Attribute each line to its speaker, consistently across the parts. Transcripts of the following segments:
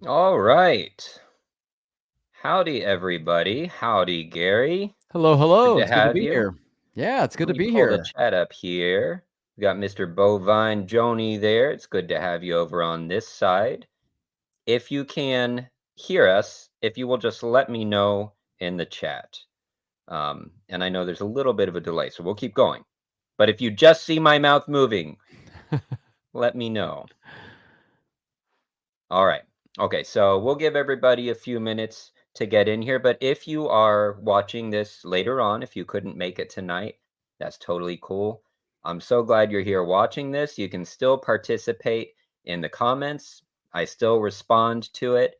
Speaker 1: All right. Howdy, everybody. Howdy, Gary.
Speaker 2: Hello,
Speaker 1: Good
Speaker 2: hello.
Speaker 1: to
Speaker 2: It's good to
Speaker 1: have
Speaker 2: be
Speaker 1: you.
Speaker 2: here. Yeah, it's good
Speaker 1: Let
Speaker 2: to
Speaker 1: me
Speaker 2: be
Speaker 1: pull the
Speaker 2: here.
Speaker 1: chat up here. We got Mr. Bovine Joni there. It's good to have you over on this side. If you can hear us, if you will just let me know in the chat. And I know there's a little bit of a delay, so we'll keep going. But if you just see my mouth moving, let me know. All right. Okay, so we'll give everybody a few minutes to get in here, but if you are watching this later on, if you couldn't make it tonight, that's totally cool. I'm so glad you're here watching this. You can still participate in the comments. I still respond to it.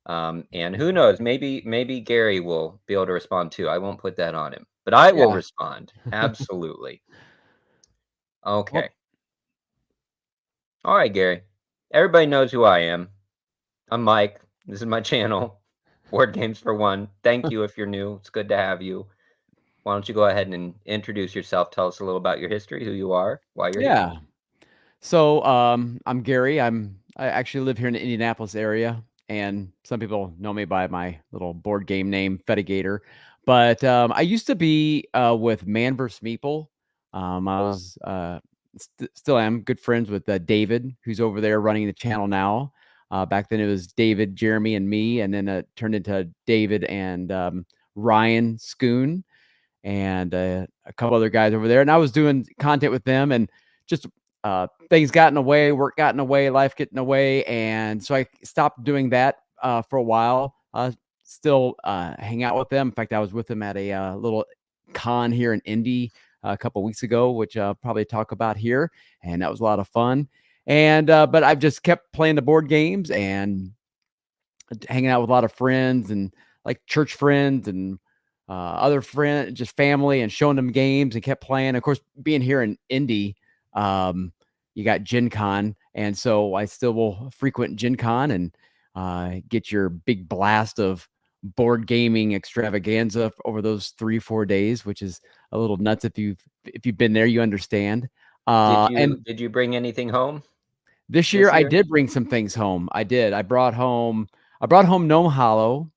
Speaker 1: And who knows, maybe Gary will be able to respond too. I won't put that on him, but I will
Speaker 2: Yeah.
Speaker 1: respond. Absolutely.
Speaker 2: Well,
Speaker 1: Okay. All right, Gary. Everybody knows who I am. I'm Mike. This is my channel, Board Games for One. Thank you if you're new. It's good to have you. Why don't you go ahead and introduce yourself? Tell us a little about your history, who you are, why you're here.
Speaker 2: yeah. I'm Gary. I actually live here in the Indianapolis area, and some people know me by my little board game name, Fettigator. But I used to be with Man Versus Meeple. I was still am good friends with David, who's over there running the channel now. Back then it was David, Jeremy, and me, and then it turned into David and Ryan Schoon and a couple other guys over there. And I was doing content with them, and just things got in the way, work got in the way, life get in the way, and so I stopped doing that for a while. Still hang out with them. In fact, I was with them at a little con here in Indy a couple weeks ago, which I'll probably talk about here, and that was a lot of fun. And but I've just kept playing the board games and hanging out with a lot of friends and like church friends and other friends, just family, and showing them games and kept playing. Of course, being here in Indy, you got Gen Con. And so I still will frequent Gen Con and get your big blast of board gaming extravaganza over those 3-4 days, which is a little nuts. If you've been there, you understand.
Speaker 1: Did
Speaker 2: And
Speaker 1: you bring anything home
Speaker 2: this year
Speaker 1: this
Speaker 2: I
Speaker 1: year?
Speaker 2: did bring some things home. I did. I brought home Gnome Hollow.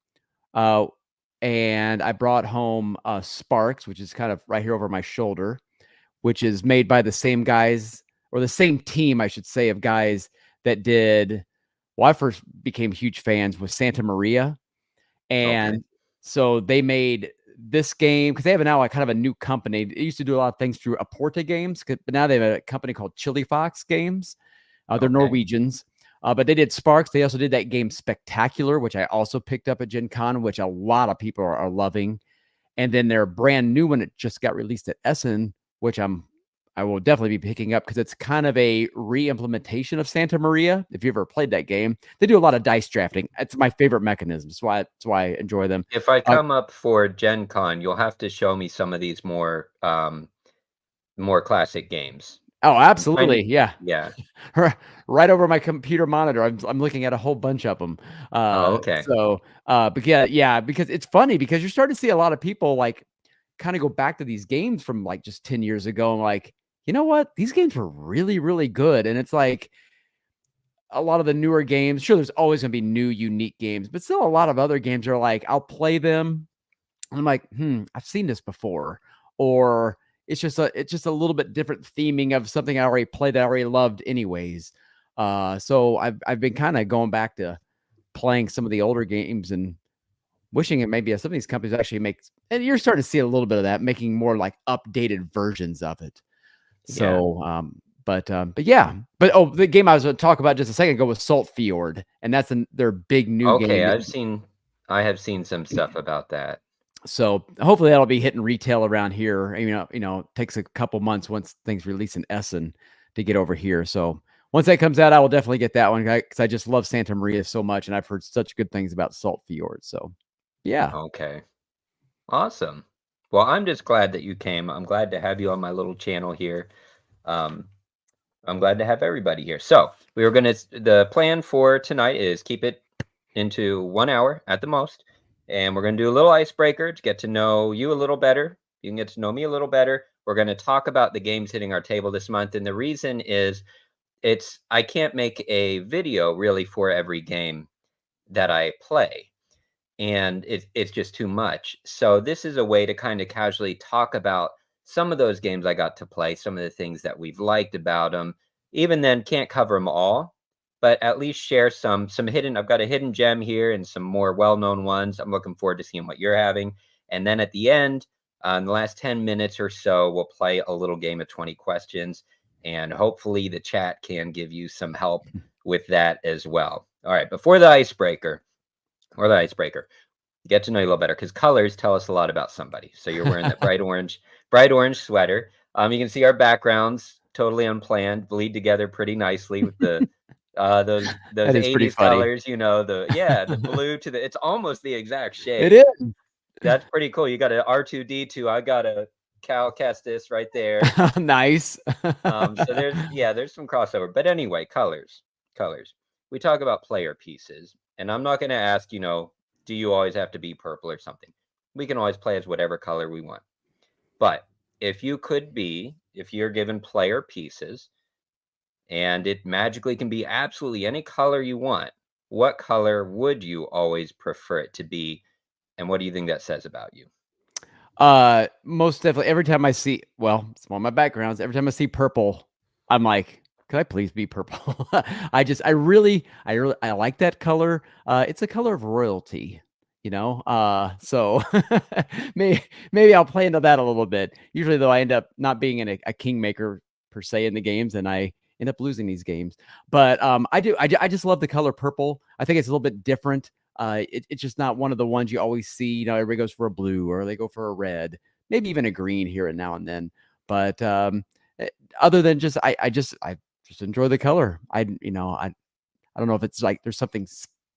Speaker 2: Uh, and I brought home Sparks, which is kind of right here over my shoulder, which is made by the same guys, or the same team, I should say, of guys that did. Well, I first became huge fans with Santa Maria,
Speaker 1: Okay.
Speaker 2: and so they made this game because they have now like kind of a new company. They used to do a lot of things through Aporta Games, but now they have a company called Chili Fox Games. They're
Speaker 1: Okay.
Speaker 2: Norwegians. But they did Sparks. They also did that game Spectacular, which I also picked up at Gen Con, which a lot of people are loving. And then their brand new one that just got released at Essen, which I will definitely be picking up because it's kind of a re-implementation of Santa Maria. If you ever played that game, they do a lot of dice drafting. It's my favorite mechanism. That's why I enjoy them.
Speaker 1: If I
Speaker 2: Uh,
Speaker 1: come up for Gen Con, you'll have to show me some of these more classic games.
Speaker 2: oh,
Speaker 1: I'm trying to,
Speaker 2: absolutely, yeah.
Speaker 1: yeah.
Speaker 2: Right over my computer monitor. I'm looking at a whole bunch of them.
Speaker 1: Oh, okay.
Speaker 2: But yeah, because it's funny because you're starting to see a lot of people like kind of go back to these games from like just 10 years ago and like, you know what? These games were really, really good. And it's like a lot of the newer games, sure, there's always going to be new, unique games, but still a lot of other games are like, I'll play them. And I'm like, I've seen this before. Or it's just a little bit different theming of something I already played that I already loved anyways. So I've been kind of going back to playing some of the older games and wishing it maybe some of these companies actually make, and you're starting to see a little bit of that, making more like updated versions of it.
Speaker 1: Yeah.
Speaker 2: So, but yeah, the game I was going to talk about just a second ago was Salt Fjord, and that's their big new
Speaker 1: Okay,
Speaker 2: game.
Speaker 1: I have seen some stuff about that.
Speaker 2: So hopefully that'll be hitting retail around here. It takes a couple months once things release in Essen to get over here. So once that comes out, I will definitely get that one because I just love Santa Maria so much, and I've heard such good things about Salt Fjord. So yeah,
Speaker 1: Okay. Awesome. Well, I'm just glad that you came. I'm glad to have you on my little channel here. Um, I'm glad to have everybody here. So the plan for tonight is keep it into 1 hour at the most. And we're going to do a little icebreaker to get to know you a little better. You can get to know me a little better. We're going to talk about the games hitting our table this month. And the reason is I can't make a video really for every game. that I play, and it's just too much. So this is a way to kind of casually talk about some of those games I got to play, some of the things that we've liked about them. Even then, can't cover them all, but at least share some hidden. I've got a hidden gem here and some more well-known ones. I'm looking forward to seeing what you're having. And then at the end, in the last 10 minutes or so, we'll play a little game of 20 questions, and hopefully the chat can give you some help with that as well. All right, before the icebreaker, get to know you a little better, because colors tell us a lot about somebody. So you're wearing that bright orange sweater. You can see our backgrounds totally unplanned, bleed together pretty nicely with the those
Speaker 2: That is pretty
Speaker 1: 80s
Speaker 2: funny.
Speaker 1: colors. The blue to the. It's almost the exact
Speaker 2: It
Speaker 1: shade.
Speaker 2: is.
Speaker 1: That's pretty cool. You got a R2D2. I got a Cal Kestis right there.
Speaker 2: Nice.
Speaker 1: So there's some crossover. But anyway, colors. We talk about player pieces, and I'm not going to ask, do you always have to be purple or something? We can always play as whatever color we want. But if you're given player pieces, and it magically can be absolutely any color you want, what color would you always prefer it to be, and what do you think that says about you?
Speaker 2: Most definitely. Every time I see, well, it's one of my backgrounds. Every time I see purple, I'm like, could I please be purple? I like that color. It's a color of royalty, you know. So maybe I'll play into that a little bit. Usually, though, I end up not being a kingmaker per se in the games, and I end up losing these games. But I just love the color purple. I think it's a little bit different. It's just not one of the ones you always see. Everybody goes for a blue or they go for a red, maybe even a green here and now and then. But other than I just enjoy the color. I don't know if it's like there's something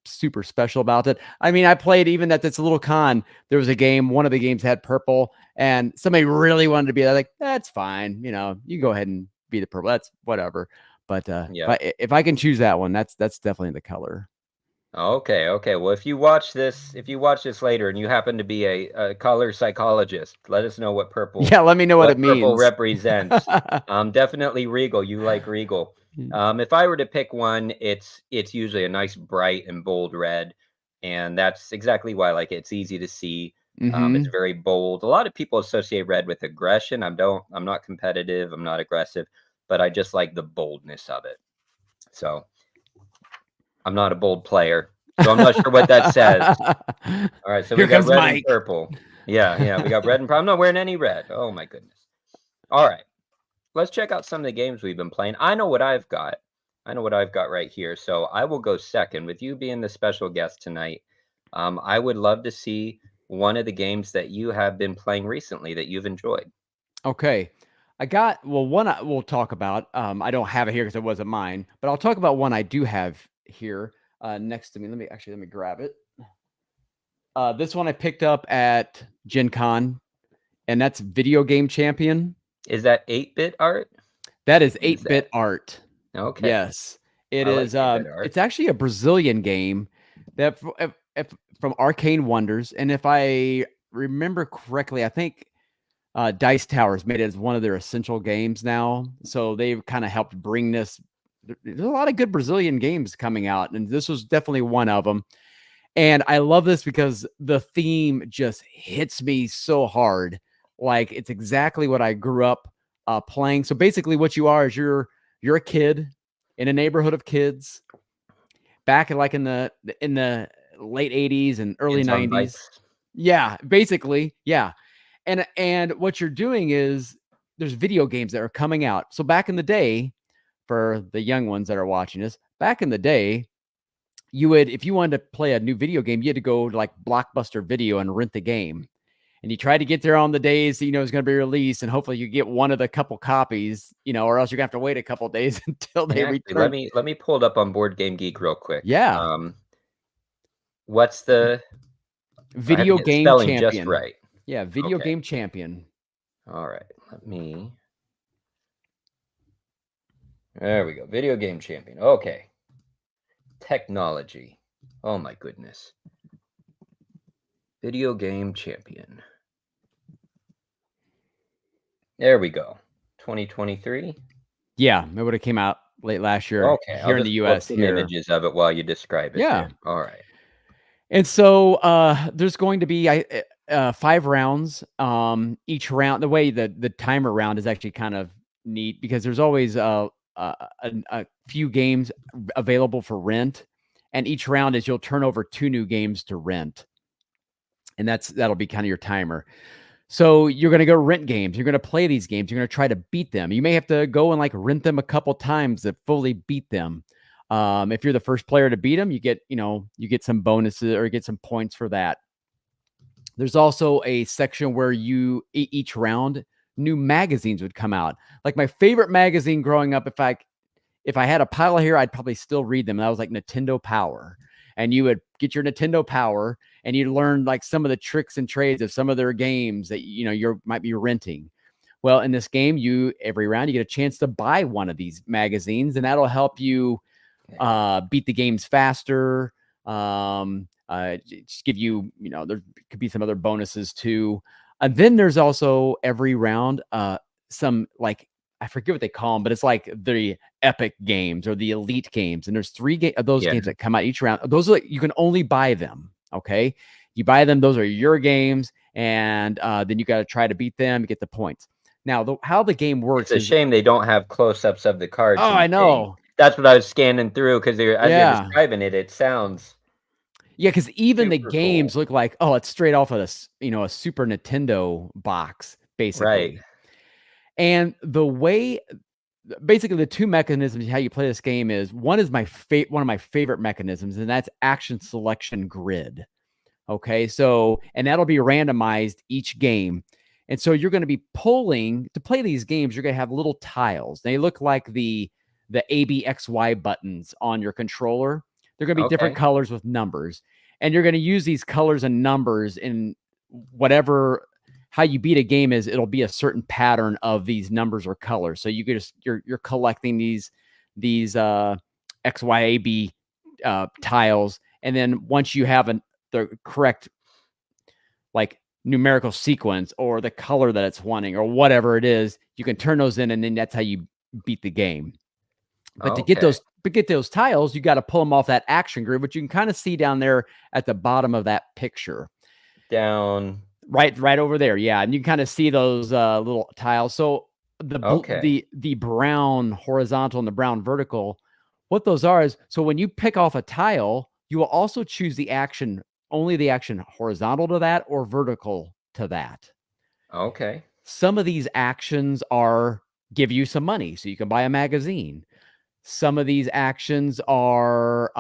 Speaker 2: super special about it. I mean, I played even at this little con. There was a game. One of the games had purple, and somebody really wanted to be like, that's fine. You go ahead and be the purple. That's whatever. But
Speaker 1: Yeah.
Speaker 2: if I can choose that one, that's definitely the color.
Speaker 1: Okay, okay. Well, if you watch this later and you happen to be a color psychologist, let us know
Speaker 2: Yeah, let me know what it
Speaker 1: what purple
Speaker 2: means.
Speaker 1: represents. Definitely regal. You like regal. If I were to pick one, it's usually a nice bright and bold red, and that's exactly why I like it. It's easy to see. It's
Speaker 2: Mm-hmm.
Speaker 1: very bold. A lot of people associate red with aggression. I'm not competitive. I'm not aggressive, but I just like the boldness of it. So I'm not a bold player, so I'm not sure what that says. All right, so we
Speaker 2: Here
Speaker 1: got
Speaker 2: comes
Speaker 1: red and
Speaker 2: Mike.
Speaker 1: purple. Yeah, we got red and purple. I'm not wearing any red. Oh my goodness. All right, let's check out some of the games we've been playing. I know what I've got. I know what I've got right here. So I will go second. With you being the special guest tonight, I would love to see one of the games that you have been playing recently that you've enjoyed.
Speaker 2: Okay. One we'll talk about. I don't have it here because it wasn't mine, but I'll talk about one I do have here next to me. Let me grab it. This one I picked up at Gen Con, and that's Video Game Champion.
Speaker 1: Is that 8-bit art?
Speaker 2: That is
Speaker 1: What is
Speaker 2: 8-bit
Speaker 1: that?
Speaker 2: art.
Speaker 1: Okay,
Speaker 2: Yes, it
Speaker 1: I like
Speaker 2: is.
Speaker 1: 8-bit art.
Speaker 2: It's actually a Brazilian game that from Arcane Wonders, and if I remember correctly, I think Dice Towers made it as one of their essential games now. So they've kind of helped bring this. There's a lot of good Brazilian games coming out, and this was definitely one of them. And I love this because the theme just hits me so hard. Like it's exactly what I grew up playing. So basically, what you are is you're a kid in a neighborhood of kids back in the late 80s and early
Speaker 1: Kids on
Speaker 2: 90s.
Speaker 1: bikes.
Speaker 2: Yeah, basically, yeah. And what you're doing is there's video games that are coming out. So back in the day, for the young ones that are watching this, back in the day, if you wanted to play a new video game, you had to go to like Blockbuster Video and rent the game. And you try to get there on the days that it's going to be released, and hopefully you get one of the couple copies, or else you're gonna have to wait a couple days until
Speaker 1: And
Speaker 2: they
Speaker 1: actually, let
Speaker 2: return.
Speaker 1: me let me pull it up on Board Game Geek real quick.
Speaker 2: Yeah,
Speaker 1: What's the I have to
Speaker 2: Video
Speaker 1: get the
Speaker 2: Game
Speaker 1: spelling just
Speaker 2: Champion.
Speaker 1: right.
Speaker 2: Yeah, Video
Speaker 1: Okay.
Speaker 2: Game Champion.
Speaker 1: All right. There we go. Video Game Champion. Okay. Technology. Oh my goodness. Video Game Champion. There we go. 2023.
Speaker 2: Yeah, it would have came out late last year
Speaker 1: Okay, I'll
Speaker 2: here in the
Speaker 1: just pull up
Speaker 2: U.S.
Speaker 1: some
Speaker 2: here.
Speaker 1: images of it while you describe it
Speaker 2: Yeah.
Speaker 1: then. All right.
Speaker 2: And so, there's going to be 5 rounds. Each round, the way the timer round is actually kind of neat because there's always a few games available for rent, and each round is you'll turn over 2 new games to rent, and that'll be kind of your timer. So you're going to go rent games. You're going to play these games. You're going to try to beat them. You may have to go and like rent them a couple times to fully beat them. If you're the first player to beat them, you get some bonuses or get some points for that. There's also a section where each round new magazines would come out. Like my favorite magazine growing up, if I had a pile here, I'd probably still read them. And that was like Nintendo Power. And you would get your Nintendo Power and you learn like some of the tricks and trades of some of their games that you might be renting. Well, in this game, every round you get a chance to buy one of these magazines, and that'll help you beat the games faster. Just give you, there could be some other bonuses too. And then there's also every round some like I forget what they call them, but it's like the epic games or the elite games. And there's 3 of those games that come out each round. Those are you can only buy them. Okay. You buy them. Those are your games. And then you got to try to beat them, get the points. Now, how the game works
Speaker 1: It's a shame they don't have close-ups of the cards
Speaker 2: oh,
Speaker 1: in the
Speaker 2: I
Speaker 1: game.
Speaker 2: know.
Speaker 1: That's what I was scanning through because as you're
Speaker 2: Yeah.
Speaker 1: describing it, it sounds
Speaker 2: Yeah, because even the
Speaker 1: super cool.
Speaker 2: games look like, oh, it's straight off of a Super Nintendo box,
Speaker 1: Right.
Speaker 2: basically. And basically the 2 mechanisms how you play this game is one is one of my favorite mechanisms, and that's action selection grid. Okay, so and that'll be randomized each game. And so you're going to be pulling to play these games, you're going to have little tiles. They look like the ABXY buttons on your controller. They're going to be different
Speaker 1: Okay.
Speaker 2: colors with numbers. And you're going to use these colors and numbers in whatever how you beat a game is it'll be a certain pattern of these numbers or colors. So you're collecting these XYAB tiles, and then once you have the correct like numerical sequence or the color that it's wanting or whatever it is, you can turn those in, and then that's how you beat the game. But to get
Speaker 1: Okay.
Speaker 2: those tiles, you got to pull them off that action grid, which you can kind of see down there at the bottom of that picture.
Speaker 1: Down.
Speaker 2: Right over there. Yeah. And you can kind of see those little tiles. So the brown horizontal and the brown vertical, what those are is, so when you pick off a tile, you will also choose only the action horizontal to that or vertical to that.
Speaker 1: Okay.
Speaker 2: Some of these actions give you some money so you can buy a magazine. Some of these actions are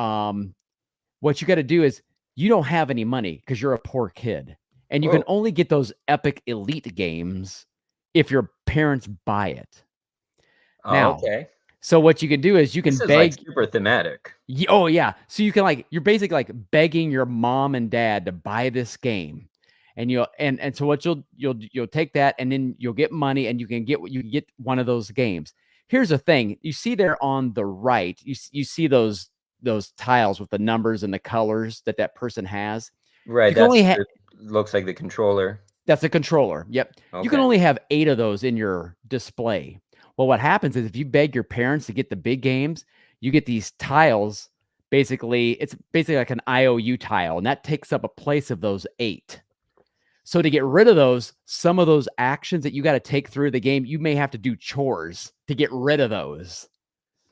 Speaker 2: what you got to do is you don't have any money because you're a poor kid. And you can only get those epic elite games if your parents buy it. Now,
Speaker 1: Okay.
Speaker 2: so what you can do is you can
Speaker 1: This is like
Speaker 2: beg.
Speaker 1: super thematic.
Speaker 2: Oh yeah. So you can you're basically like begging your mom and dad to buy this game. And so what you'll take that, and then you'll get money, and you can get one of those games. Here's the thing. You see there on the right, you see those tiles with the numbers and the colors that person has.
Speaker 1: Right.
Speaker 2: You can only
Speaker 1: Looks like the controller.
Speaker 2: That's a controller. Yep. You can
Speaker 1: Okay.
Speaker 2: only have 8 of those in your display. Well, what happens is if you beg your parents to get the big games, you get these tiles. It's basically like an IOU tile, and that takes up a place of those 8. So to get rid of some of those actions that you got to take through the game, you may have to do chores to get rid of those.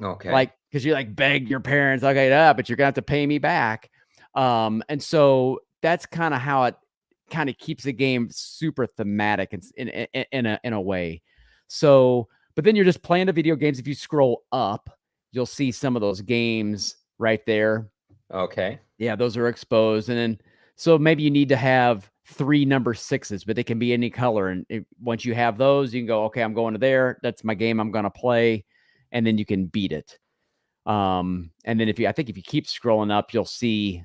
Speaker 1: Okay.
Speaker 2: Like, because you beg your parents, okay, but you're gonna have to pay me back. And so that's kind of how it kind of keeps the game super thematic in a way. So, but then you're just playing the video games. If you scroll up, you'll see some of those games right there.
Speaker 1: Okay.
Speaker 2: Yeah, those are exposed. And then, so maybe you need to have 3 number 6s, but they can be any color. And once you have those, you can go, okay, I'm going to there. That's my game I'm going to play. And then you can beat it. And then if you keep scrolling up, you'll see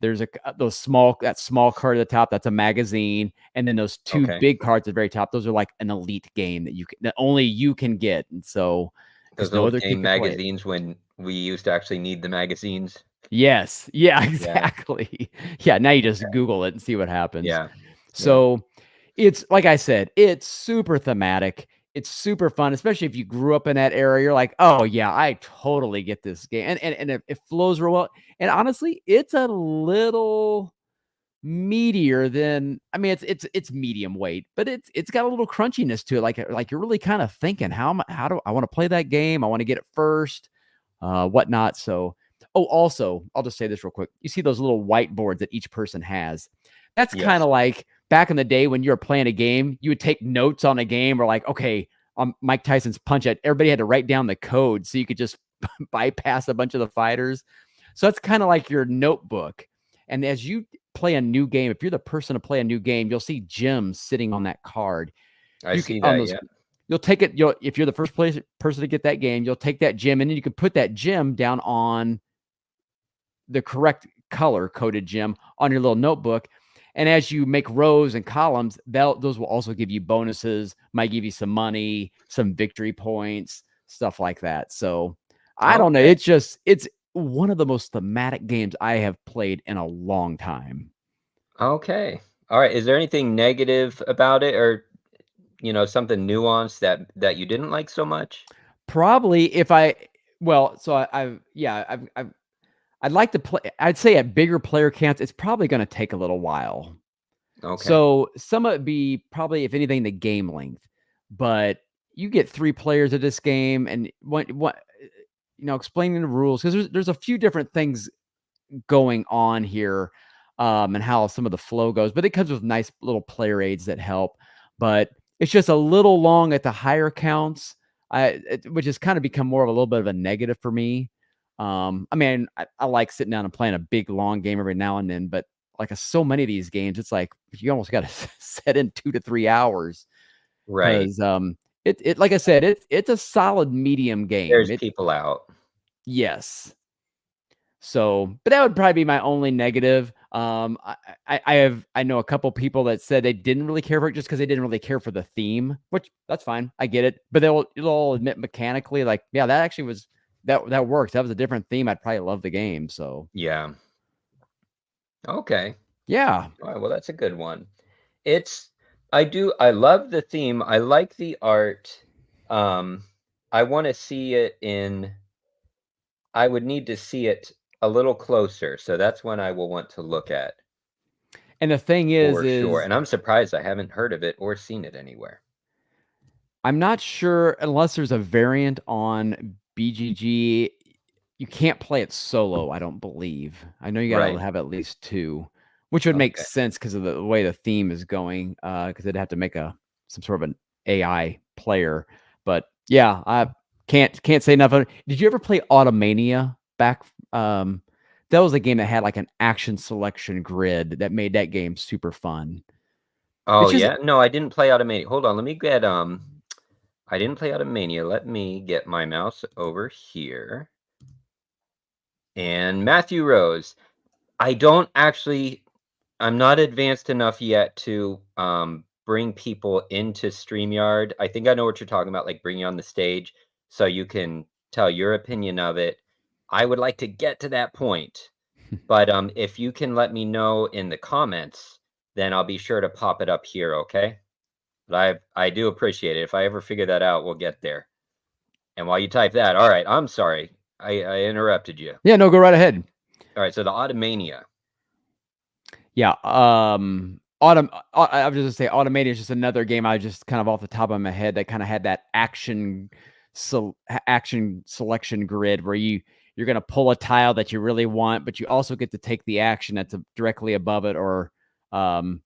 Speaker 2: there's that small card at the top. That's a magazine. And then those 2 big cards at the very top, those are like an elite game that only you can get. And so,
Speaker 1: Those
Speaker 2: no
Speaker 1: old
Speaker 2: other kid
Speaker 1: game
Speaker 2: can play it.
Speaker 1: magazines when we used to actually need the magazines.
Speaker 2: Yes. Yeah, exactly. Yeah. Now you just Google it and see what happens.
Speaker 1: Yeah.
Speaker 2: So it's like I said, it's super thematic. It's super fun, especially if you grew up in that area. You're like, "Oh, yeah, I totally get this game." And it flows real well. And honestly, it's a little meatier than I mean, it's medium weight, but it's got a little crunchiness to it. Like you're really kind of thinking, how do I want to play that game? I want to get it first, whatnot. So, oh, also, I'll just say this real quick. You see those little whiteboards that each person has. That's kind
Speaker 1: Yes,
Speaker 2: of like back in the day when you were playing a game, you would take notes on a game, or like, okay, Mike Tyson's Punch It. Everybody had to write down the code so you could just bypass a bunch of the fighters. So that's kind of like your notebook. And as you play a new game, if you're the person to play a new game, you'll see gems sitting on that card.
Speaker 1: I
Speaker 2: You can
Speaker 1: see
Speaker 2: on
Speaker 1: that.
Speaker 2: those.
Speaker 1: Yeah,
Speaker 2: You'll take it. You'll if you're the first person to get that game, you'll take that gem and then you can put that gem down on the correct color coded gem on your little notebook. And as you make rows and columns, those will also give you bonuses, might give you some money, some victory points, stuff like that. So I don't know.
Speaker 1: okay,
Speaker 2: It's one of the most thematic games I have played in a long time.
Speaker 1: okay. All right. Is there anything negative about it, or something nuanced that you didn't like so much?
Speaker 2: Probably if I well, so I've yeah, I'd like to play. I'd say at bigger player counts, it's probably going to take a little while.
Speaker 1: Okay.
Speaker 2: So some of it be probably, if anything, the game length. But you get 3 players of this game, and what explaining the rules, because there's a few different things going on here, and how some of the flow goes. But it comes with nice little player aids that help. But it's just a little long at the higher counts, which has kind of become more of a little bit of a negative for me. I mean, I like sitting down and playing a big long game every now and then, but like so many of these games, it's like you almost got to set in 2 to 3 hours
Speaker 1: Right.
Speaker 2: because it like I said, it's a solid medium game.
Speaker 1: There's
Speaker 2: It
Speaker 1: people out.
Speaker 2: Yes. So, but that would probably be my only negative. I know a couple people that said they didn't really care for it just because they didn't really care for the theme, which that's fine. I get it, but they'll admit mechanically, like, yeah, that actually was that works. That was a different theme. I'd probably love the game. So,
Speaker 1: Yeah. Okay.
Speaker 2: yeah.
Speaker 1: All right. Well, that's a good one. It's I love the theme. I like the art. Um, I want to see it in I would need to see it a little closer, so that's one I will want to look at
Speaker 2: And the thing
Speaker 1: for sure,
Speaker 2: is
Speaker 1: and I'm surprised I haven't heard of it or seen it anywhere.
Speaker 2: I'm not sure unless there's a variant on BGG. You can't play it solo, I don't believe. I know you gotta
Speaker 1: Right.
Speaker 2: have at least 2, which would make
Speaker 1: Okay.
Speaker 2: sense because of the way the theme is going, because they'd have to make some sort of an AI player. But yeah, I can't say enough. Did you ever play Automania back? That was a game that had like an action selection grid that made that game super fun.
Speaker 1: Oh,
Speaker 2: It's just
Speaker 1: yeah? No, I didn't play Automania. Hold on, let me get, I didn't play Automania. Let me get my mouse over here. And Matthew Rose. I don't actually I'm not advanced enough yet to, bring people into StreamYard. I think I know what you're talking about, like, bringing you on the stage so you can tell your opinion of it. I would like to get to that point, but, if you can let me know in the comments, then I'll be sure to pop it up here, okay? But I do appreciate it. If I ever figure that out, we'll get there. And while you type that, alright, I'm sorry. I interrupted you.
Speaker 2: Yeah, no, go right ahead.
Speaker 1: Alright, so the Automania.
Speaker 2: Yeah, I was just gonna say Automated is just another game I just kind of off the top of my head that kinda had that action selection grid where you're gonna pull a tile that you really want, but you also get to take the action that's directly above it or, um,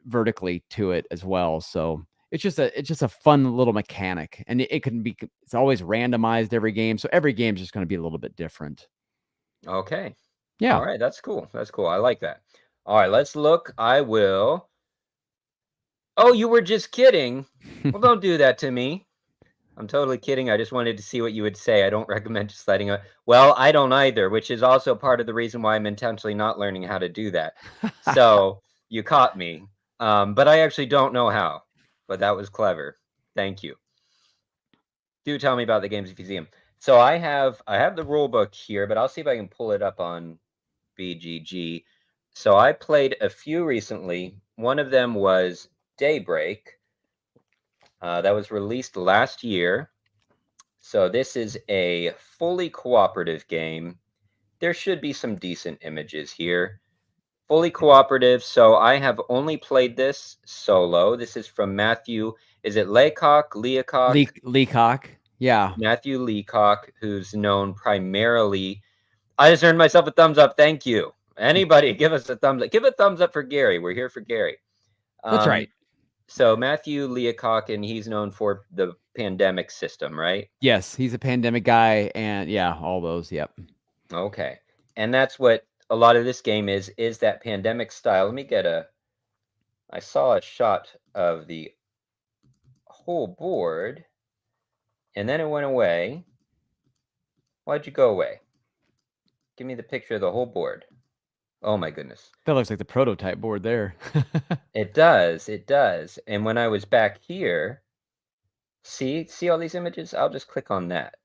Speaker 2: vertically to it as well. So, it's just a fun little mechanic, and it can be it's always randomized every game, so every game's just gonna be a little bit different.
Speaker 1: Okay.
Speaker 2: Yeah.
Speaker 1: Alright, that's cool, that's cool, I like that. Alright, let's look. I will Oh, you were just kidding? Well, don't do that to me. I'm totally kidding, I just wanted to see what you would say. I don't recommend just letting a Well, I don't either, which is also part of the reason why I'm intentionally not learning how to do that. So, you caught me, but I actually don't know how, but that was clever. Thank you. Do tell me about the games if you see them. So I have the rule book here, but I'll see if I can pull it up on BGG. So I played a few recently. One of them was Daybreak. That was released last year. So this is a fully cooperative game. There should be some decent images here. Fully cooperative, so I have only played this solo. This is from Matthew, is it Leacock?
Speaker 2: Leacock. Yeah.
Speaker 1: Matthew Leacock, who's known primarily. I just earned myself a thumbs up. Thank you. Anybody, give us a thumbs up. Give a thumbs up for Gary. We're here for Gary.
Speaker 2: That's
Speaker 1: Um,
Speaker 2: right.
Speaker 1: so Matthew Leacock, and he's known for the pandemic system, right?
Speaker 2: Yes, he's a pandemic guy, and yeah, all those. Yep.
Speaker 1: Okay. And that's what a lot of this game is that pandemic style. Let me get a I saw a shot of the whole board and then it went away. Why'd you go away? Give me the picture of the whole board. Oh my goodness.
Speaker 2: That looks like the prototype board there.
Speaker 1: It does. It does. And when I was back here, see all these images? I'll just click on that.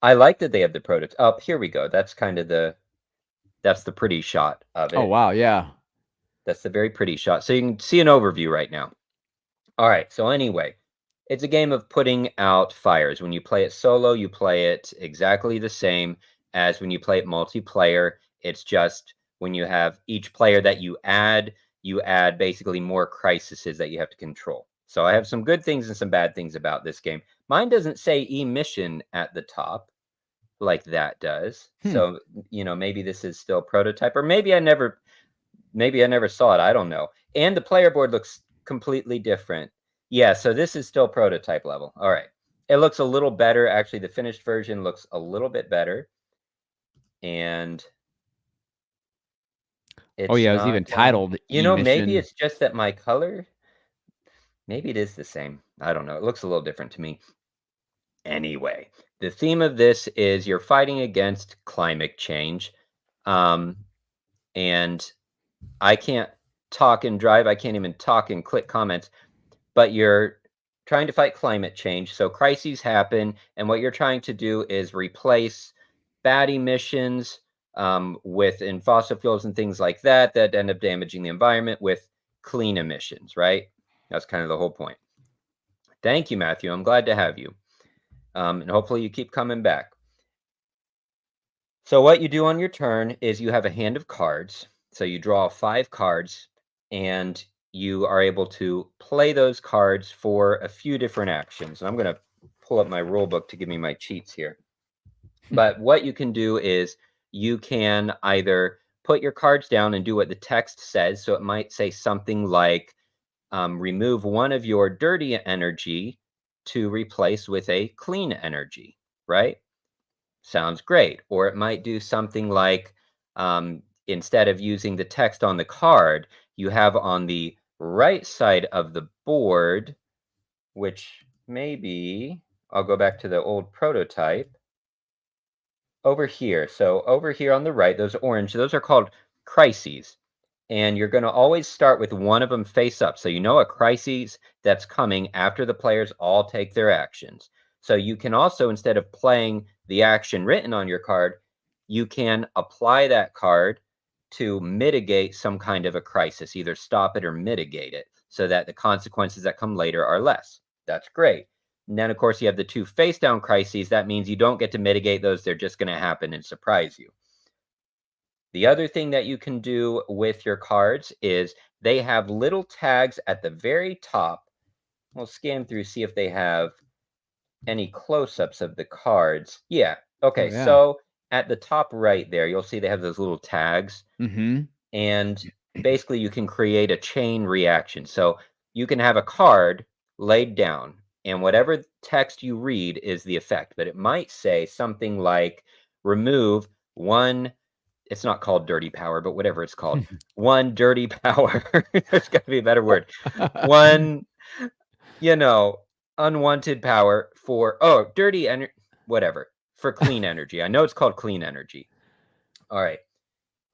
Speaker 1: I like that they have the prototype. Oh, here we go. That's the pretty shot of
Speaker 2: Oh,
Speaker 1: it.
Speaker 2: wow, yeah.
Speaker 1: That's the very pretty shot. So you can see an overview right now. All right. So anyway, it's a game of putting out fires. When you play it solo, you play it exactly the same as when you play it multiplayer. It's just when you have each player that you add basically more crises that you have to control. So I have some good things and some bad things about this game. Mine doesn't say emission at the top like that does.
Speaker 2: Hmm.
Speaker 1: So, maybe this is still prototype, or maybe I never saw it. I don't know. And the player board looks completely different. Yeah, so this is still prototype level. All right. It looks a little better. Actually, the finished version looks a little bit better. And
Speaker 2: Oh,
Speaker 1: it's
Speaker 2: yeah, it was
Speaker 1: not,
Speaker 2: even titled
Speaker 1: maybe
Speaker 2: Emission.
Speaker 1: it's just that my color, maybe it is the same. I don't know. It looks a little different to me. Anyway, the theme of this is you're fighting against climate change. Um, and I can't talk and drive. I can't even talk and click comments, but you're trying to fight climate change. So crises happen, and what you're trying to do is replace bad emissions with in fossil fuels and things like that end up damaging the environment with clean emissions, right? That's kind of the whole point. Thank you, Matthew. I'm glad to have you. And hopefully you keep coming back. So what you do on your turn is you have a hand of cards. So you draw 5 cards and you are able to play those cards for a few different actions. And I'm going to pull up my rule book to give me my cheats here. But what you can do is you can either put your cards down and do what the text says. So it might say something like remove one of your dirty energy to replace with a clean energy, right? Sounds great. Or it might do something like instead of using the text on the card, you have on the right side of the board, which maybe I'll go back to the old prototype over here. So over here on the right, those orange, those are called crises. And you're going to always start with one of them face up. So you know a crisis that's coming after the players all take their actions. So you can also, instead of playing the action written on your card, you can apply that card to mitigate some kind of a crisis, either stop it or mitigate it, so that the consequences that come later are less. That's great. And then, of course, you have the 2 face down crises. That means you don't get to mitigate those. They're just going to happen and surprise you. The other thing that you can do with your cards is they have little tags at the very top. We'll scan through, see if they have any close-ups of the cards. Yeah.
Speaker 2: Oh,
Speaker 1: Okay.
Speaker 2: yeah.
Speaker 1: So at the top right there, you'll see they have those little tags.
Speaker 2: Mhm.
Speaker 1: And basically, you can create a chain reaction. So you can have a card laid down, and whatever text you read is the effect. But it might say something like remove one, it's not called dirty power, but whatever it's called. One dirty power. There's got to be a better word. One, you know, unwanted power for, oh, dirty energy, whatever, for clean energy. I know it's called clean energy. All right.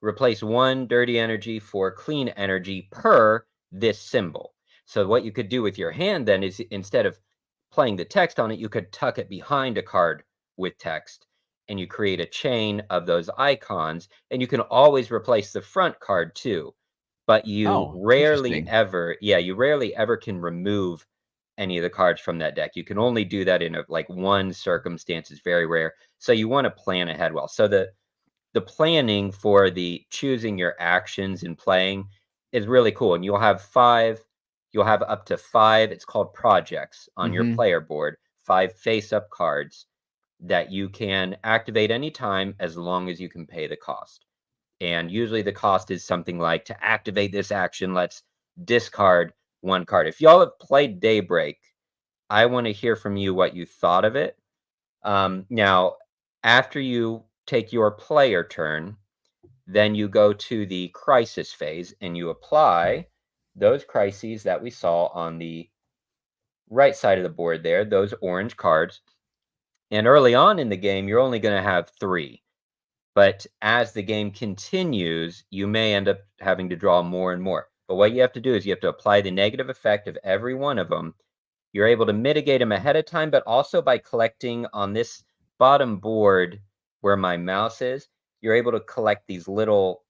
Speaker 1: Replace one dirty energy for clean energy per this symbol. So what you could do with your hand then is instead of playing the text on it, you could tuck it behind a card with text and you create a chain of those icons, and you can always replace the front card too. But you
Speaker 2: Oh,
Speaker 1: rarely
Speaker 2: interesting.
Speaker 1: ever, yeah, you rarely ever can remove any of the cards from that deck. You can only do that in like one circumstance. It's very rare. So you want to plan ahead well. So the planning for the choosing your actions and playing is really cool. And you'll have up to 5, it's called projects on your
Speaker 2: Mhm.
Speaker 1: player board, 5 face-up cards that you can activate anytime as long as you can pay the cost. And usually the cost is something like, to activate this action, let's discard 1 card. If y'all have played Daybreak, I want to hear from you what you thought of it. Now, after you take your player turn, then you go to the crisis phase and you apply those crises that we saw on the right side of the board there, those orange cards. And early on in the game, you're only going to have 3. But as the game continues, you may end up having to draw more and more. But what you have to do is you have to apply the negative effect of every one of them. You're able to mitigate them ahead of time, but also by collecting on this bottom board where my mouse is, you're able to collect these little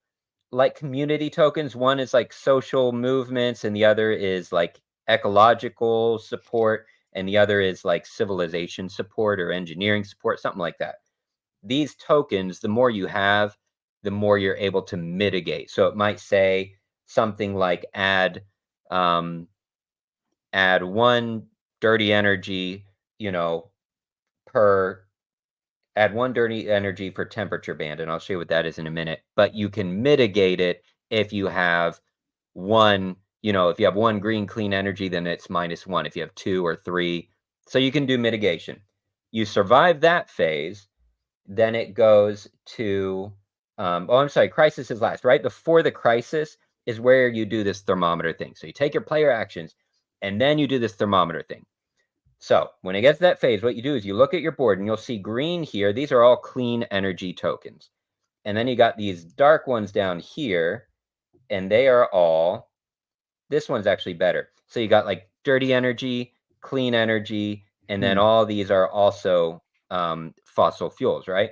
Speaker 1: like community tokens. One is like social movements, and the other is like ecological support, and the other is like civilization support or engineering support, something like that. These tokens, the more you have, the more you're able to mitigate. So it might say something like um, add 1 dirty energy, you know, per add 1 dirty energy per temperature band, and I'll show you what that is in a minute. But you can mitigate it if you have 1, if you have 1 green clean energy, then it's -1. If you have 2 or 3, so you can do mitigation. You survive that phase, then it goes to, oh, I'm sorry, crisis is last. Right before the crisis is where you do this thermometer thing. So you take your player actions, and then you do this thermometer thing. So when it gets to that phase, what you do is you look at your board and you'll see green here. These are all clean energy tokens. And then you got these dark ones down here, and they are all, this one's actually better. So you got like dirty energy, clean energy, and then
Speaker 2: Hmm.
Speaker 1: all these are also fossil fuels, right?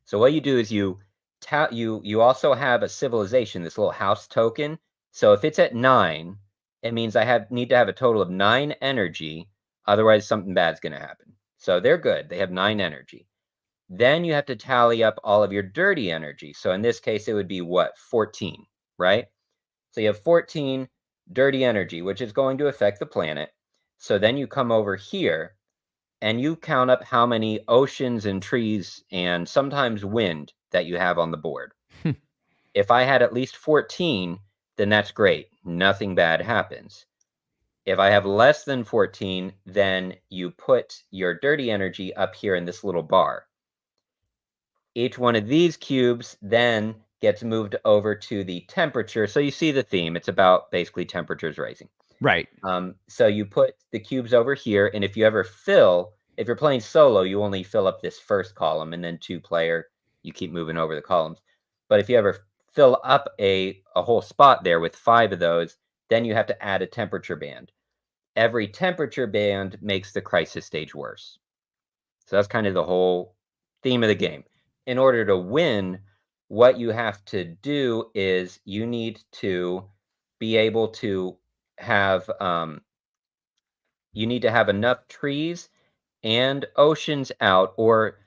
Speaker 1: So what you do is you also have a civilization, this little house token. So if it's at 9, it means I need to have a total of 9 energy, otherwise something bad's going to happen. So they're good. They have 9 energy. Then you have to tally up all of your dirty energy. So in this case, it would be what? 14, right? So you have 14 dirty energy, which is going to affect the planet. So then you come over here and you count up how many oceans and trees and sometimes wind that you have on the board. If I had at least 14, then that's great. Nothing bad happens. If I have less than 14, then you put your dirty energy up here in this little bar. Each one of these cubes then gets moved over to the temperature. So you see the theme. It's about basically temperatures rising.
Speaker 2: Right.
Speaker 1: So you put the cubes over here, and if you're playing solo, you only fill up this first column, and then 2-player, you keep moving over the columns. But if you ever fill up a whole spot there with 5 of those, then you have to add a temperature band. Every temperature band makes the crisis stage worse. So that's kind of the whole theme of the game. In order to win, what you have to do is you need to be able to have enough trees and oceans out, or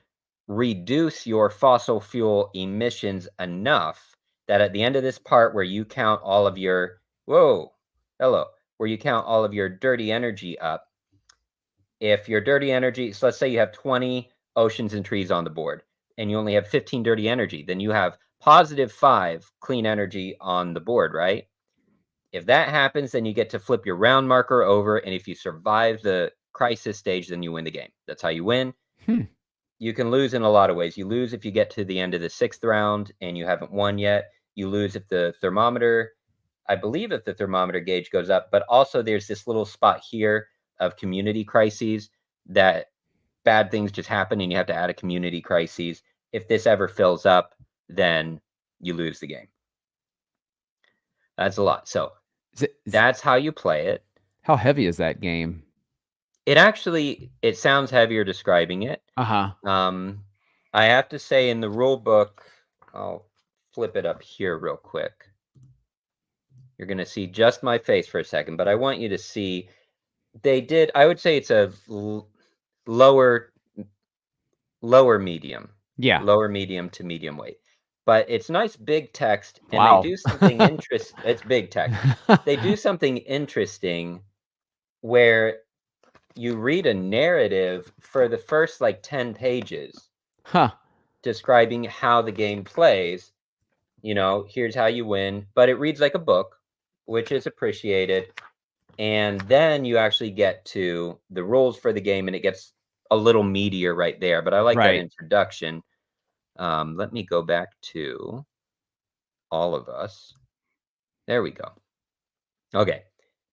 Speaker 1: reduce your fossil fuel emissions enough that at the end of this part where you count all of your whoa hello where you count all of your dirty energy up, if your dirty energy, so let's say you have 20 oceans and trees on the board and you only have 15 dirty energy, then you have +5 clean energy on the board, right? If that happens, then you get to flip your round marker over, and if you survive the crisis stage, then you win the game. That's how you win.
Speaker 2: Hmm.
Speaker 1: You can lose in a lot of ways. You lose if you get to the end of the 6th round and you haven't won yet. You lose if the thermometer, I believe if the thermometer gauge goes up, but also there's this little spot here of community crises that bad things just happen and you have to add a community crises. If this ever fills up, then you lose the game. That's a lot. So that's how you play it.
Speaker 2: How heavy is that game?
Speaker 1: It sounds heavier describing it.
Speaker 2: Uh-huh.
Speaker 1: Um, I have to say in the rule book, I'll flip it up here real quick. You're going to see just my face for a second, but I want you to see They did. I would say it's a lower lower medium,
Speaker 2: Yeah.
Speaker 1: lower medium to medium weight. But it's nice big text, and they
Speaker 2: Wow.
Speaker 1: do something it's big text. They do something interesting where you read a narrative for the first, like, 10 pages
Speaker 2: Huh.
Speaker 1: describing how the game plays, here's how you win, but it reads like a book, which is appreciated, and then you actually get to the rules for the game, and it gets a little meatier right there, but I like that
Speaker 2: Right.
Speaker 1: introduction. Let me go back to all of us. There we go. Okay.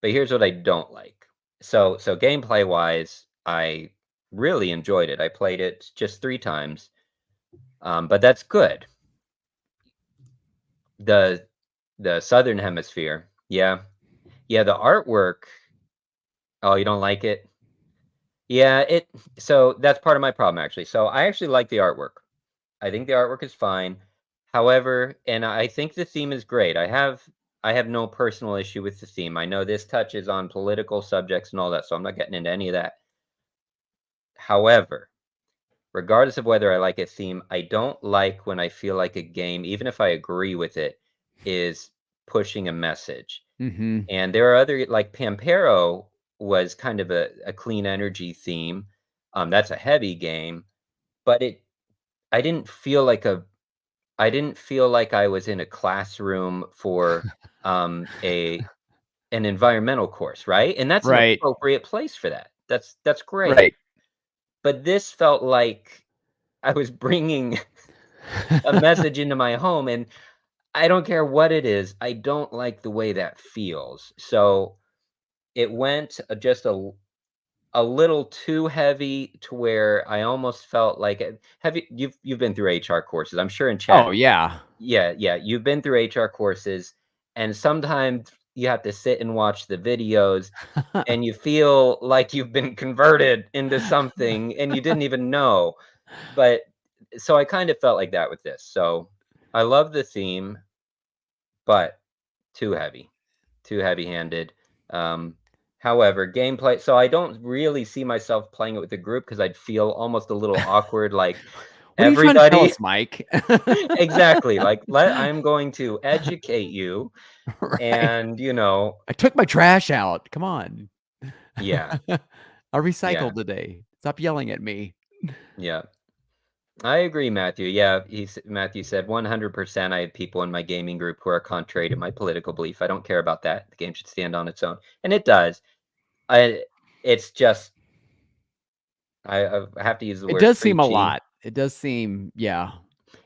Speaker 1: But here's what I don't like. So gameplay wise, I really enjoyed it. I played it just 3 times. But that's good. The the southern hemisphere. Yeah. Yeah, the artwork. Oh, you don't like it? Yeah, so that's part of my problem actually. So I actually like the artwork. I think the artwork is fine. However, and I think the theme is great. I have no personal issue with the theme. I know this touches on political subjects and all that, so I'm not getting into any of that. However, regardless of whether I like a theme, I don't like when I feel like a game, even if I agree with it, is pushing a message.
Speaker 2: Mhm.
Speaker 1: And there are other like Pampero was kind of a clean energy theme. That's a heavy game, but I didn't feel like a I didn't feel like I was in a classroom for, a an environmental course, right? And that's an
Speaker 2: Right.
Speaker 1: appropriate place for that. That's great.
Speaker 2: Right.
Speaker 1: But this felt like I was bringing a message into my home, and I don't care what it is, I don't like the way that feels. So, it went, just a little too heavy to where I almost felt like have you've been through HR courses, I'm sure in
Speaker 2: Oh,
Speaker 1: chat.
Speaker 2: yeah.
Speaker 1: Yeah, yeah, you've been through HR courses, and sometimes you have to sit and watch the videos, and you feel like you've been converted into something, and you didn't even know, but so I kind of felt like that with this, so I love the theme, but too heavy, too heavy-handed, um, however, gameplay so I don't really see myself playing it with a group because 'cause I'd feel almost a little awkward, like,
Speaker 2: What are you trying to tell
Speaker 1: everybody
Speaker 2: us, Mike?
Speaker 1: exactly, like, I'm going to educate you
Speaker 2: Right.
Speaker 1: and,
Speaker 2: I took my trash out. Come on.
Speaker 1: yeah,
Speaker 2: I
Speaker 1: yeah,
Speaker 2: recycled today. Stop yelling at me.
Speaker 1: yeah. I agree, Matthew. Yeah, Matthew said 100%. I have people in my gaming group who are contrary to my political belief. I don't care about that. The game should stand on its own, and it does. I it's just I have to use the
Speaker 2: It
Speaker 1: word
Speaker 2: does seem a
Speaker 1: preachy.
Speaker 2: lot. It does seem yeah,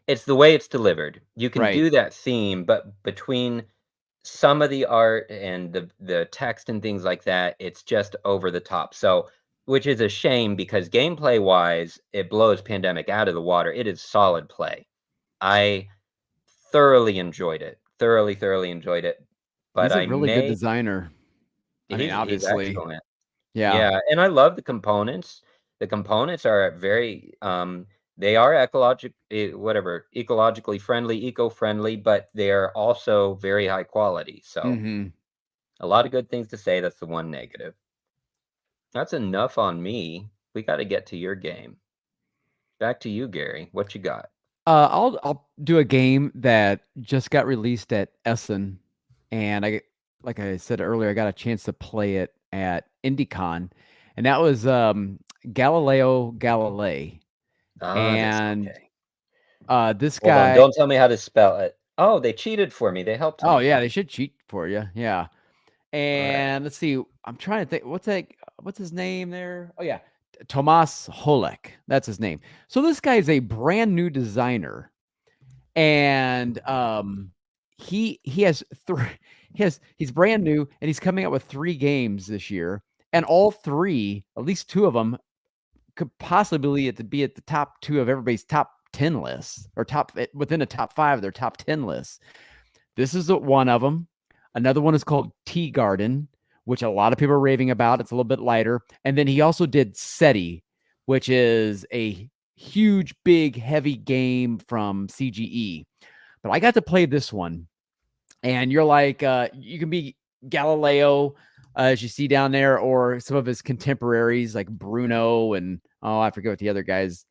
Speaker 1: It's the way it's delivered. You can
Speaker 2: right.
Speaker 1: do that theme, but between some of the art and the text and things like that, it's just over the top. So, which is a shame because gameplay wise, it blows Pandemic out of the water. It is solid play. I thoroughly enjoyed it. Thoroughly, thoroughly enjoyed it. But
Speaker 2: He's a
Speaker 1: I
Speaker 2: really good
Speaker 1: may
Speaker 2: designer. I mean,
Speaker 1: he's
Speaker 2: obviously.
Speaker 1: excellent.
Speaker 2: Yeah.
Speaker 1: Yeah, and I love the components. The components are very they are ecologically friendly, eco-friendly, but they're also very high quality. So,
Speaker 2: Mhm.
Speaker 1: a lot of good things to say. That's the one negative. That's enough on me. We got to get to your game. Back to you, Gary. What you got?
Speaker 2: I'll do a game that just got released at Essen, and like I said earlier, I got a chance to play it at IndieCon, and that was Galileo Galilei.
Speaker 1: Ah, this
Speaker 2: And
Speaker 1: okay.
Speaker 2: this
Speaker 1: Hold on.
Speaker 2: guy,
Speaker 1: Don't tell me how to spell it. Oh, they cheated for me. They helped
Speaker 2: oh
Speaker 1: me.
Speaker 2: yeah, they should cheat for you, yeah.
Speaker 1: All right.
Speaker 2: And let's see, I'm trying to think, what's his name there? Oh yeah, Tomas Holek, that's his name. So this guy is a brand new designer, and he has three he's brand new, and he's coming out with 3 games this year, and all three, at least 2 of them, could possibly be at the top 2 of everybody's top 10 lists, or within the top 5 of their top 10 lists. This is one of them. Another one is called Tea Garden, which a lot of people are raving about. It's a little bit lighter. And then he also did SETI, which is a huge, big, heavy game from CGE. But I got to play this one, and you're like, you can be Galileo, as you see down there, or some of his contemporaries like Bruno and I forget what the other guys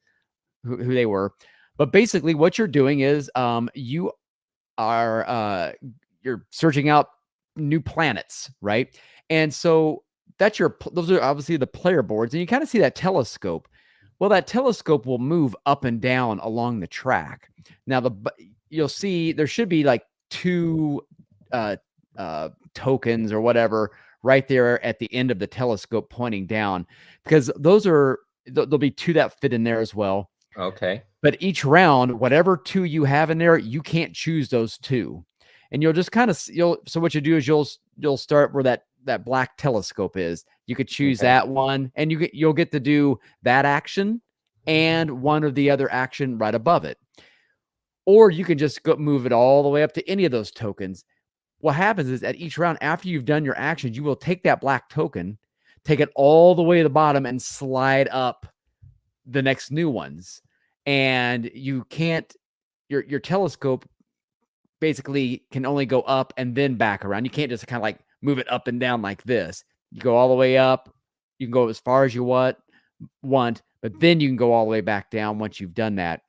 Speaker 2: who they were. But basically, what you're doing is you are you're searching out new planets, right? And so that's those are obviously the player boards, and you kind of see that telescope. Well, that telescope will move up and down along the track. Now you'll see there should be like two tokens or whatever right there at the end of the telescope pointing down, because there'll be two that fit in there as well.
Speaker 1: Okay.
Speaker 2: But each round, whatever two you have in there, you can't choose those two. And you'll just kind of so what you do is you'll start where that black telescope is. You could choose
Speaker 1: Okay.
Speaker 2: that one, and you'll get to do that action and one or the other action right above it. Or you can just move it all the way up to any of those tokens. What happens is at each round, after you've done your actions, you will take that black token, take it all the way to the bottom, and slide up the next new ones. And you can't, your telescope basically can only go up and then back around. You can't just kind of like move it up and down like this. You go all the way up, you can go as far as you want, but then you can go all the way back down once you've done that.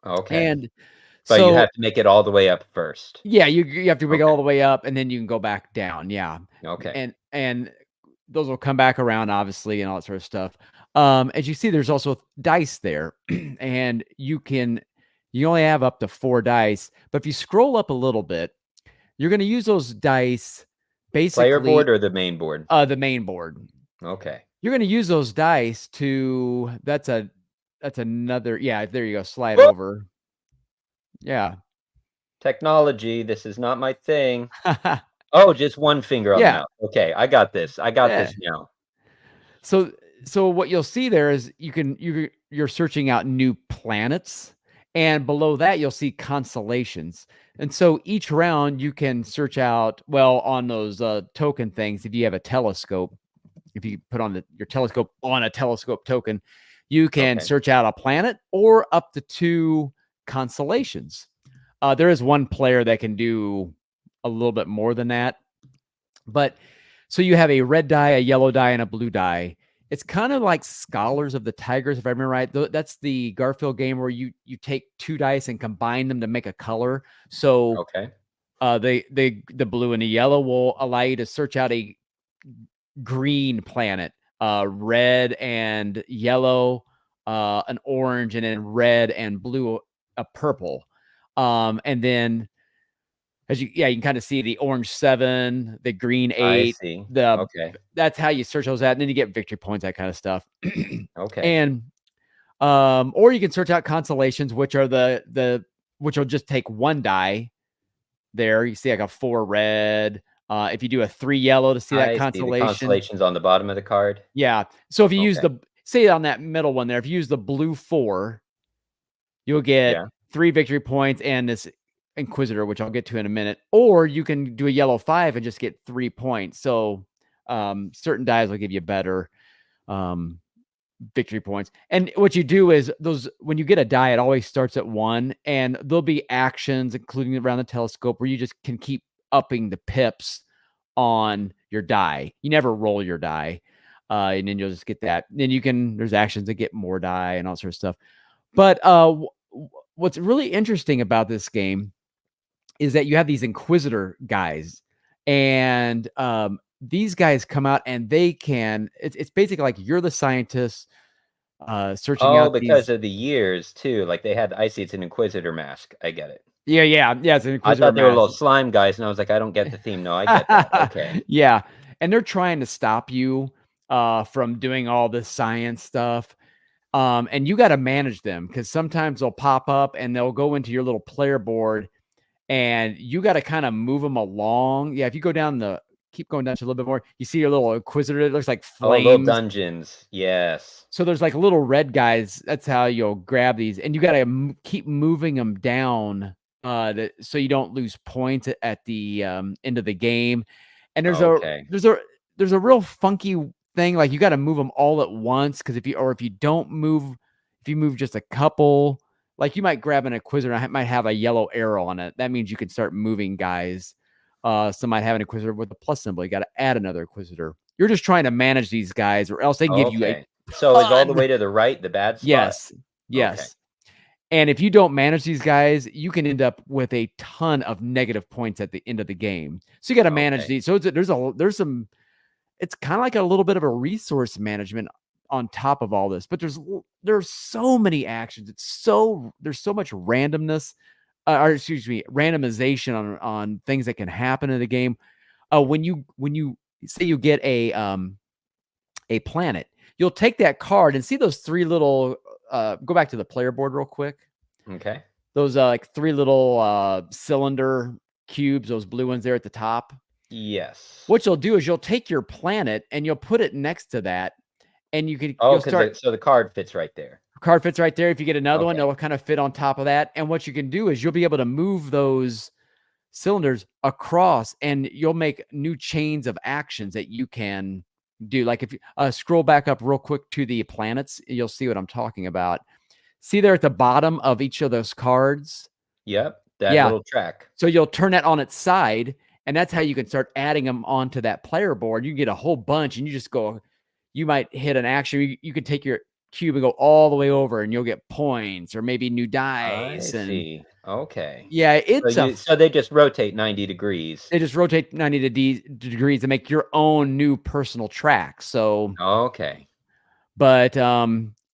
Speaker 1: Okay.
Speaker 2: And
Speaker 1: But you
Speaker 2: so
Speaker 1: have to make it all the way up first.
Speaker 2: yeah, you have to make it
Speaker 1: Okay.
Speaker 2: all the way up, and then you can go back down. Yeah,
Speaker 1: Okay.
Speaker 2: and those will come back around, obviously, and all that sort of stuff. As you see, there's also dice there, and you only have up to 4 dice. But if you scroll up a little bit, you're going to use those dice
Speaker 1: Player
Speaker 2: basically
Speaker 1: board or the main board?
Speaker 2: the main board.
Speaker 1: Okay.
Speaker 2: You're going to use those dice to that's another there you go, slide
Speaker 1: Whoop!
Speaker 2: over. Yeah.
Speaker 1: Technology, this is not my thing. Oh, just one finger on the
Speaker 2: Yeah.
Speaker 1: mouse. Okay, I got this. I got
Speaker 2: Yeah.
Speaker 1: this now.
Speaker 2: So what you'll see there is you're searching out new planets, and below that you'll see constellations. And so each round you can search out, well, on those token things, if you have a telescope, if you put on your telescope on a telescope token, you can
Speaker 1: Okay.
Speaker 2: search out a planet or up to 2 constellations. There is one player that can do a little bit more than that. But so you have a red die, a yellow die, and a blue die. It's kind of like Scholars of the Tigers, if I remember right. That's the Garfield game where you take 2 dice and combine them to make a color. So
Speaker 1: Okay.
Speaker 2: the blue and the yellow will allow you to search out a green planet, red and yellow, an orange, and then red and blue, a purple. And then you can kind of see the orange 7, the green
Speaker 1: I
Speaker 2: 8,
Speaker 1: see.
Speaker 2: the
Speaker 1: Okay.
Speaker 2: that's how you search those out, and then you get victory points, that kind of stuff.
Speaker 1: Okay.
Speaker 2: And or you can search out constellations, which are which will just take 1 die. There you see like a 4 red. If you do a 3 yellow to see that
Speaker 1: I see the
Speaker 2: constellation.
Speaker 1: constellations on the bottom of the card.
Speaker 2: Yeah. So if you use
Speaker 1: Okay.
Speaker 2: say on that middle one there, if you use the blue 4, you'll get
Speaker 1: Yeah.
Speaker 2: 3 victory points and this Inquisitor, which I'll get to in a minute. Or you can do a yellow 5 and just get 3 points. So certain dies will give you better victory points. And what you do is when you get a die, it always starts at 1, and there'll be actions, including around the telescope, where you just can keep upping the pips on your die. You never roll your die. And then you'll just get that. Then there's actions that get more die and all sorts of stuff. But what's really interesting about this game is that you have these Inquisitor guys, and these guys come out and it's basically like you're the scientist searching
Speaker 1: Oh,
Speaker 2: out
Speaker 1: because
Speaker 2: these.
Speaker 1: of the years too. Like I see it's an Inquisitor mask. I get it.
Speaker 2: Yeah, it's an
Speaker 1: I
Speaker 2: Inquisitor
Speaker 1: thought they were little
Speaker 2: mask.
Speaker 1: slime guys, and I was like, I don't get the theme. No, I get that. Okay.
Speaker 2: Yeah, and they're trying to stop you from doing all this science stuff. And you got to manage them, because sometimes they'll pop up and they'll go into your little player board, and you got to kind of move them along. Yeah, if you keep going down to a little bit more, you see your little Inquisitor. It looks like
Speaker 1: Oh, little
Speaker 2: flames.
Speaker 1: dungeons. Yes.
Speaker 2: So there's like little red guys. That's how you'll grab these, and you got to keep moving them down, so you don't lose points at the end of the game. And
Speaker 1: Okay.
Speaker 2: there's a real funky thing. Like you got to move them all at once, because if you don't move, if you move just a couple, like you might grab an Inquisitor and it might have a yellow arrow on it. That means you can start moving guys. Some might have an inquisitor with a plus symbol. You got to add another inquisitor. You're just trying to manage these guys, or else they can give you a
Speaker 1: Okay. So is all the
Speaker 2: ton.
Speaker 1: way to the right the bad spot?
Speaker 2: Yes,
Speaker 1: Okay.
Speaker 2: yes. And if you don't manage these guys, you can end up with a ton of negative points at the end of the game. So you got to manage
Speaker 1: Okay.
Speaker 2: these. So there's some. It's kind of like a little bit of a resource management on top of all this. But there's so many actions. There's so much randomness, or excuse me, randomization on things that can happen in the game. When you say you get a planet, you'll take that card and see those three little. Go back to the player board real quick.
Speaker 1: Okay.
Speaker 2: Those like three little cylinder cubes, those blue ones there at the top.
Speaker 1: Yes.
Speaker 2: What you'll do is you'll take your planet and you'll put it next to that, and
Speaker 1: Oh,
Speaker 2: you'll
Speaker 1: because
Speaker 2: start.
Speaker 1: so the card fits right there.
Speaker 2: Card fits right there. If you get another one,
Speaker 1: Okay.
Speaker 2: it'll kind of fit on top of that. And what you can do is you'll be able to move those cylinders across, and you'll make new chains of actions that you can do. Like if you scroll back up real quick to the planets, you'll see what I'm talking about. See there at the bottom of each of those cards?
Speaker 1: Yep. That
Speaker 2: Yeah.
Speaker 1: little track.
Speaker 2: So you'll turn that on its side, and that's how you can start adding them onto that player board. You get a whole bunch, and you just go. You might hit an action. You could take your cube and go all the way over, and you'll get points or maybe new
Speaker 1: I
Speaker 2: dice. And
Speaker 1: see. Okay.
Speaker 2: yeah,
Speaker 1: So they just rotate 90 degrees.
Speaker 2: they just rotate 90 degrees to make your own new personal track. So,
Speaker 1: Okay.
Speaker 2: but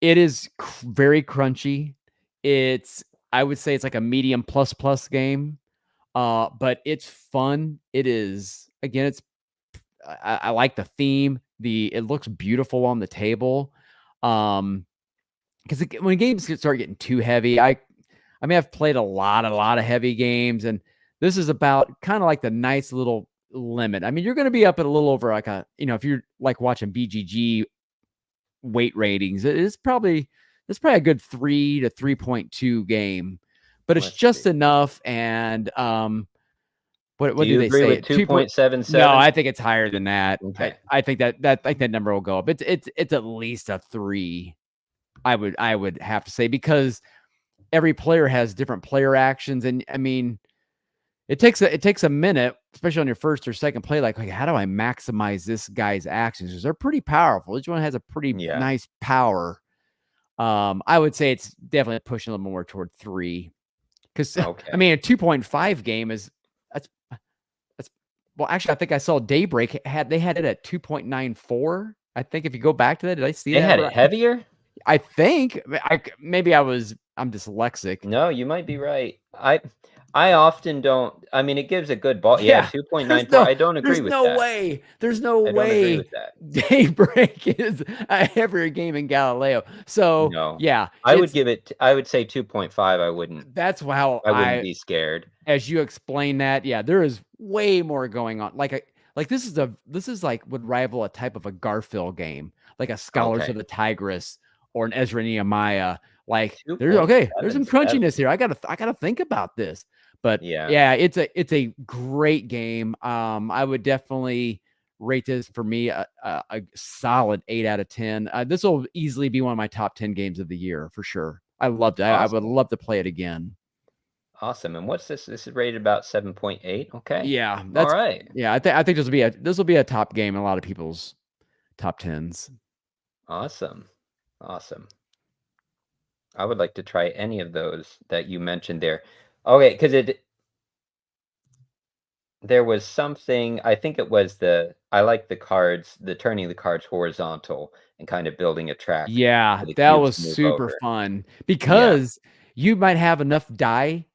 Speaker 2: it is very crunchy. I would say it's like a medium plus game. But it's fun. It is, again, I like the theme. It looks beautiful on the table. Because when games start getting too heavy, I mean, I've played a lot of heavy games, and this is about kind of like the nice little limit. I mean, you're going to be up at a little over like if you're like watching BGG weight ratings, it's probably a good 3 to 3.2 game, but it's
Speaker 1: Let's
Speaker 2: just
Speaker 1: see.
Speaker 2: enough. And what
Speaker 1: Do
Speaker 2: do
Speaker 1: you
Speaker 2: they
Speaker 1: agree
Speaker 2: say?
Speaker 1: with
Speaker 2: 2 point. No,
Speaker 1: 2.77?
Speaker 2: I think it's higher than that.
Speaker 1: Okay.
Speaker 2: I think that number will go up. It's at least a 3. I would have to say, because every player has different player actions, and I mean, it takes a minute, especially on your first or second play. Like, how do I maximize this guy's actions? Because they're pretty powerful. Each one has a pretty
Speaker 1: Yeah.
Speaker 2: nice power. I would say it's definitely pushing a little more toward 3. Because
Speaker 1: Okay.
Speaker 2: I mean, a 2.5 game that's well, actually, I think I saw Daybreak had it at 2.94. I think if you go back to that, did I see
Speaker 1: They
Speaker 2: that
Speaker 1: had it
Speaker 2: right?
Speaker 1: heavier?
Speaker 2: I think I'm dyslexic.
Speaker 1: No, you might be right. I often don't. I mean, it gives a good ball. Yeah,
Speaker 2: Yeah,
Speaker 1: 2.94. I don't agree with that.
Speaker 2: there's no
Speaker 1: I don't agree
Speaker 2: way
Speaker 1: with that.
Speaker 2: Daybreak is a heavier game in Galileo. So
Speaker 1: No.
Speaker 2: yeah,
Speaker 1: I would say 2.5.
Speaker 2: that's how
Speaker 1: I wouldn't be scared.
Speaker 2: as you explain that, yeah, there is way more going on. Like this is like would rival a type of a Garfield game, like a Scholars
Speaker 1: Okay.
Speaker 2: of the Tigris or an Ezra Nehemiah. Like there's some
Speaker 1: 2.77.
Speaker 2: crunchiness here. I gotta think about this. But
Speaker 1: Yeah.
Speaker 2: yeah, it's a great game. I would definitely rate this for me a solid 8 out of 10. This will easily be one of my top 10 games of the year for sure. I loved it. I would
Speaker 1: Awesome.
Speaker 2: love to play it again.
Speaker 1: Awesome. And what's this? This is rated about 7.8. Okay.
Speaker 2: Yeah,
Speaker 1: All right.
Speaker 2: I think this will be a top game in a lot of people's top 10s.
Speaker 1: Awesome. Awesome. I would like to try any of those that you mentioned there. Okay, because there was something, I think it was I like the cards, the turning the cards horizontal and kind of building a track
Speaker 2: Yeah,
Speaker 1: for the
Speaker 2: that
Speaker 1: cubes
Speaker 2: was
Speaker 1: to move
Speaker 2: super
Speaker 1: over.
Speaker 2: fun
Speaker 1: Yeah.
Speaker 2: because you might have enough die.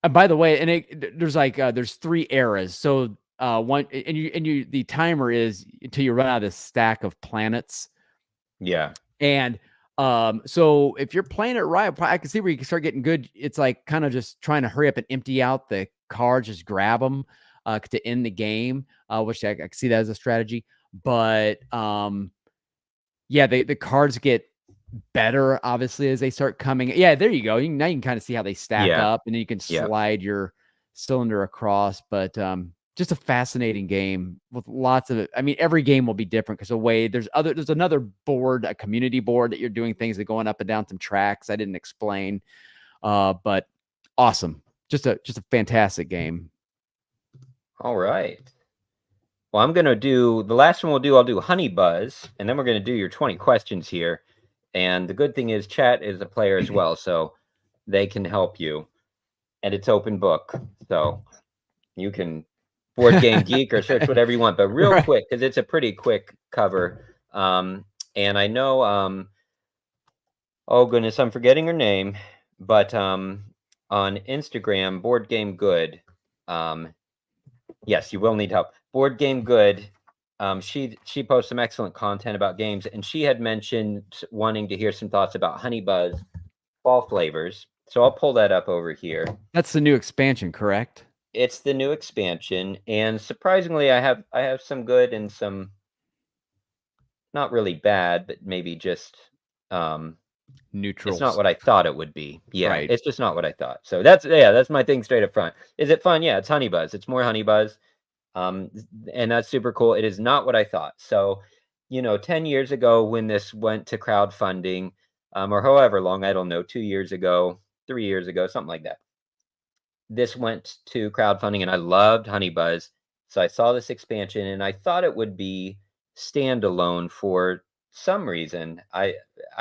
Speaker 2: By the way, and there's like there's 3 eras. So one and you the timer is until you run out of this stack of planets.
Speaker 1: Yeah.
Speaker 2: And so if you're playing it right, I can see where you can start getting good. It's like kind of just trying to hurry up and empty out the cards, just grab them to end the game, which I can see that as a strategy. But yeah, the cards get better obviously as they start coming. Yeah, there you go. Now you can kind of see how they stack
Speaker 1: Yeah.
Speaker 2: up, and then you can
Speaker 1: Yep.
Speaker 2: slide your cylinder across. But just a fascinating game with lots of I mean, every game will be different because there's another board, a community board that you're doing things that going up and down some tracks I didn't explain. But awesome. Just a fantastic game.
Speaker 1: All right. Well, I'm gonna do the last one I'll do Honey Buzz, and then we're gonna do your 20 questions here. And the good thing is chat is a player as well, so they can help you. And it's open book. So you can board game geek or search whatever you want, but real
Speaker 2: Right.
Speaker 1: quick, because it's a pretty quick cover. And I know oh goodness, I'm forgetting her name, but on Instagram, Board Game Good. Um, yes, you will need help. Board Game Good. She posts some excellent content about games, and she had mentioned wanting to hear some thoughts about Honey Buzz fall flavors. So I'll pull that up over here.
Speaker 2: That's the new expansion, correct?
Speaker 1: It's the new expansion, and surprisingly, I have some good and some not really bad, but maybe just um, it's not
Speaker 2: Neutrals.
Speaker 1: what I thought it would be. Yeah,
Speaker 2: Right.
Speaker 1: it's just not what I thought. So that's my thing straight up front. Is it fun? Yeah, it's Honey Buzz. It's more Honey Buzz. And that's super cool. It is not what I thought. So, 10 years ago when this went to crowdfunding, or however long, I don't know, 2 years ago, 3 years ago, something like that. This went to crowdfunding and I loved Honey Buzz. So I saw this expansion and I thought it would be standalone for some reason. I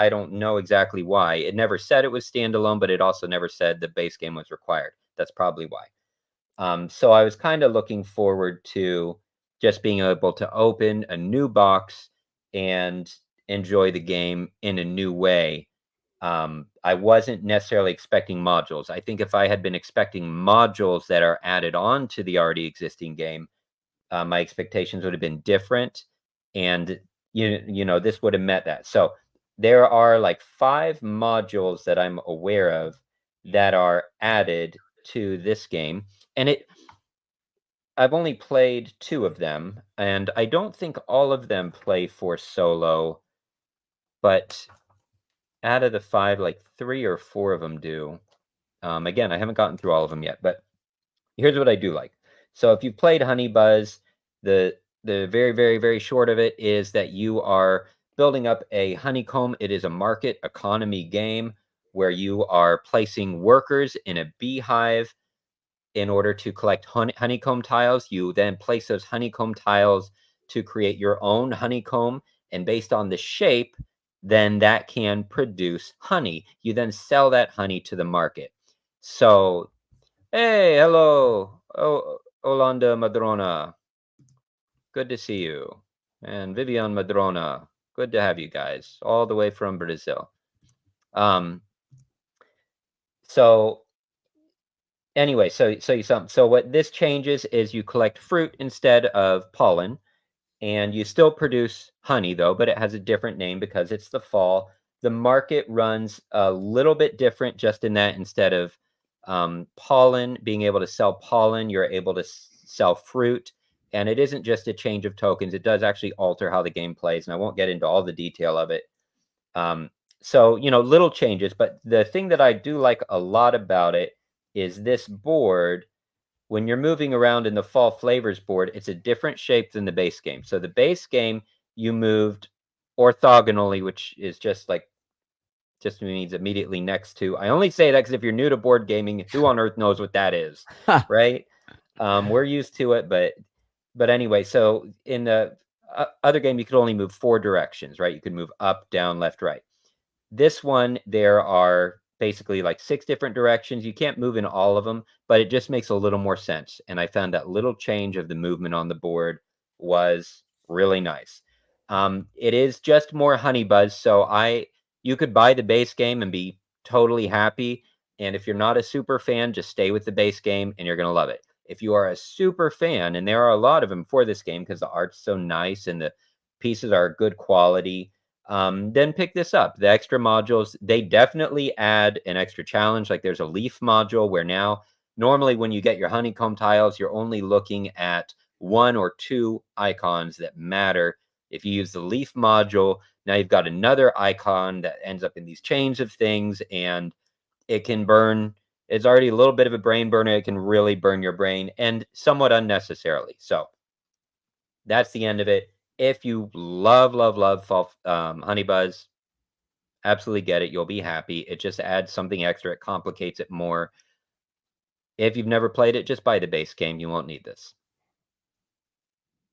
Speaker 1: don't know exactly why. It never said it was standalone, but it also never said the base game was required. That's probably why. So I was kind of looking forward to just being able to open a new box and enjoy the game in a new way. I wasn't necessarily expecting modules. I think if I had been expecting modules that are added on to the already existing game, my expectations would have been different, and this would have met that. So there are like 5 modules that I'm aware of that are added to this game, and I've only played 2 of them, and I don't think all of them play for solo, but out of the 5, like 3 or 4 of them do. Again, I haven't gotten through all of them yet, but here's what I do like. So if you've played Honey Buzz, the very, very, very short of it is that you are building up a honeycomb. It is a market economy game where you are placing workers in a beehive in order to collect honeycomb tiles. You then place those honeycomb tiles to create your own honeycomb. And based on the shape, then that can produce honey. You then sell that honey to the market. So, hey, hello, Olanda Madrona. Good to see you. And Vivian Madrona. Good to have you guys all the way from Brazil. Um, so Anyway, so what this changes is you collect fruit instead of pollen, and you still produce honey though, but it has a different name because it's the fall. The market runs a little bit different just in that instead of pollen, being able to sell pollen, you're able to sell fruit. And it isn't just a change of tokens, it does actually alter how the game plays. And I won't get into all the detail of it. Um, so, little changes, but the thing that I do like a lot about it is this board. When you're moving around in the fall flavors board, it's a different shape than the base game. So the base game, you moved orthogonally, which is just means immediately next to. I only say that because if you're new to board gaming, who on earth knows what that is, right? We're used to it, but anyway. So in the other game, you could only move 4 directions, right? You could move up, down, left, right. This one, there are basically like 6 different directions. You can't move in all of them, but it just makes a little more sense. And I found that little change of the movement on the board was really nice. It is just more Honey Buzz, so you could buy the base game and be totally happy. And if you're not a super fan, just stay with the base game and you're gonna love it. If you are a super fan, and there are a lot of them for this game because the art's so nice and the pieces are good quality, then pick this up. The extra modules, they definitely add an extra challenge. Like there's a leaf module where now, normally when you get your honeycomb tiles, you're only looking at 1 or 2 icons that matter. If you use the leaf module, now you've got another icon that ends up in these chains of things, and it can burn. It's already a little bit of a brain burner. It can really burn your brain and somewhat unnecessarily. So that's the end of it. If you love, love, love fall, Honey Buzz, absolutely get it. You'll be happy. It just adds something extra. It complicates it more. If you've never played it, just buy the base game. You won't need this.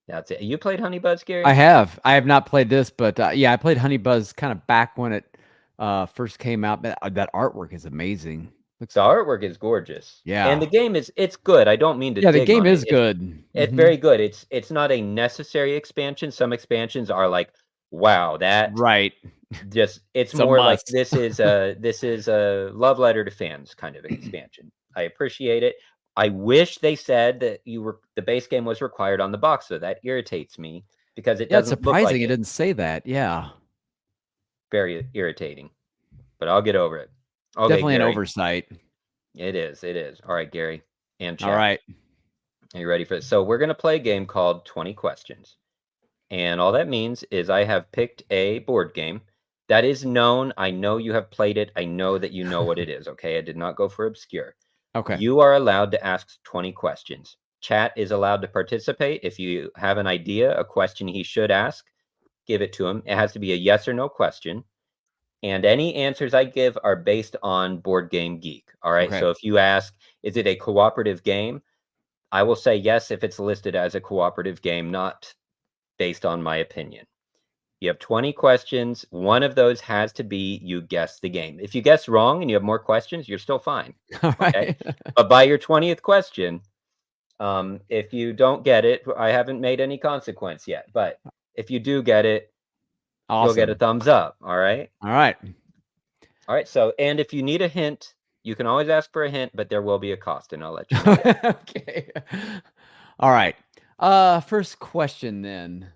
Speaker 1: That's it. You played Honey Buzz,
Speaker 2: I
Speaker 1: Gary?
Speaker 2: have. I have not played this, but, yeah, I played Honey Buzz kinda back when it, first came out. That artwork is amazing. Looks
Speaker 1: The artwork is gorgeous, and the
Speaker 2: yeah.
Speaker 1: game is it's good. I don't mean to
Speaker 2: Yeah, the
Speaker 1: dig
Speaker 2: game
Speaker 1: on it.
Speaker 2: is good.
Speaker 1: It's
Speaker 2: Mhm.
Speaker 1: very good. It's not a necessary expansion. Some expansions are like, wow, that
Speaker 2: Right.
Speaker 1: just it's
Speaker 2: It's a
Speaker 1: more like
Speaker 2: must.
Speaker 1: this is a love letter to fans kind of expansion. I appreciate it. I wish they said that the base game was required on the box, so that irritates me because it
Speaker 2: Yeah, it's
Speaker 1: doesn't look
Speaker 2: surprising
Speaker 1: like
Speaker 2: it
Speaker 1: it.
Speaker 2: didn't say that, yeah.
Speaker 1: Very irritating, but I'll get over it. Okay,
Speaker 2: Definitely an
Speaker 1: Gary.
Speaker 2: oversight.
Speaker 1: It is. It is. All right, Gary and chat.
Speaker 2: Alright.
Speaker 1: Are you ready for this? So we're gonna play a game called 20 Questions. And all that means is I have picked a board game that is known. I know you have played it. I know that you know what it is. Okay. I did not go for obscure.
Speaker 2: Okay.
Speaker 1: You are allowed to ask 20 questions. Chat is allowed to participate. If you have an idea, a question he should ask, give it to him. It has to be a yes or no question. And any answers I give are based on Board Game Geek. All right.
Speaker 2: Okay.
Speaker 1: So if you ask, is it a cooperative game? I will say yes if it's listed as a cooperative game, not based on my opinion. You have 20 questions. One of those has to be you guess the game. If you guess wrong and you have more questions, you're still fine. Okay.
Speaker 2: Alright.
Speaker 1: But by your 20th question, if you don't get it, I haven't made any consequence yet. But if you do get it, you'll get a
Speaker 2: Awesome.
Speaker 1: thumbs up. All right.
Speaker 2: Alright.
Speaker 1: All right. So, and if you need a hint, you can always ask for a hint, but there will be a cost, and I'll let you know what.
Speaker 2: Okay. Alright. First question then.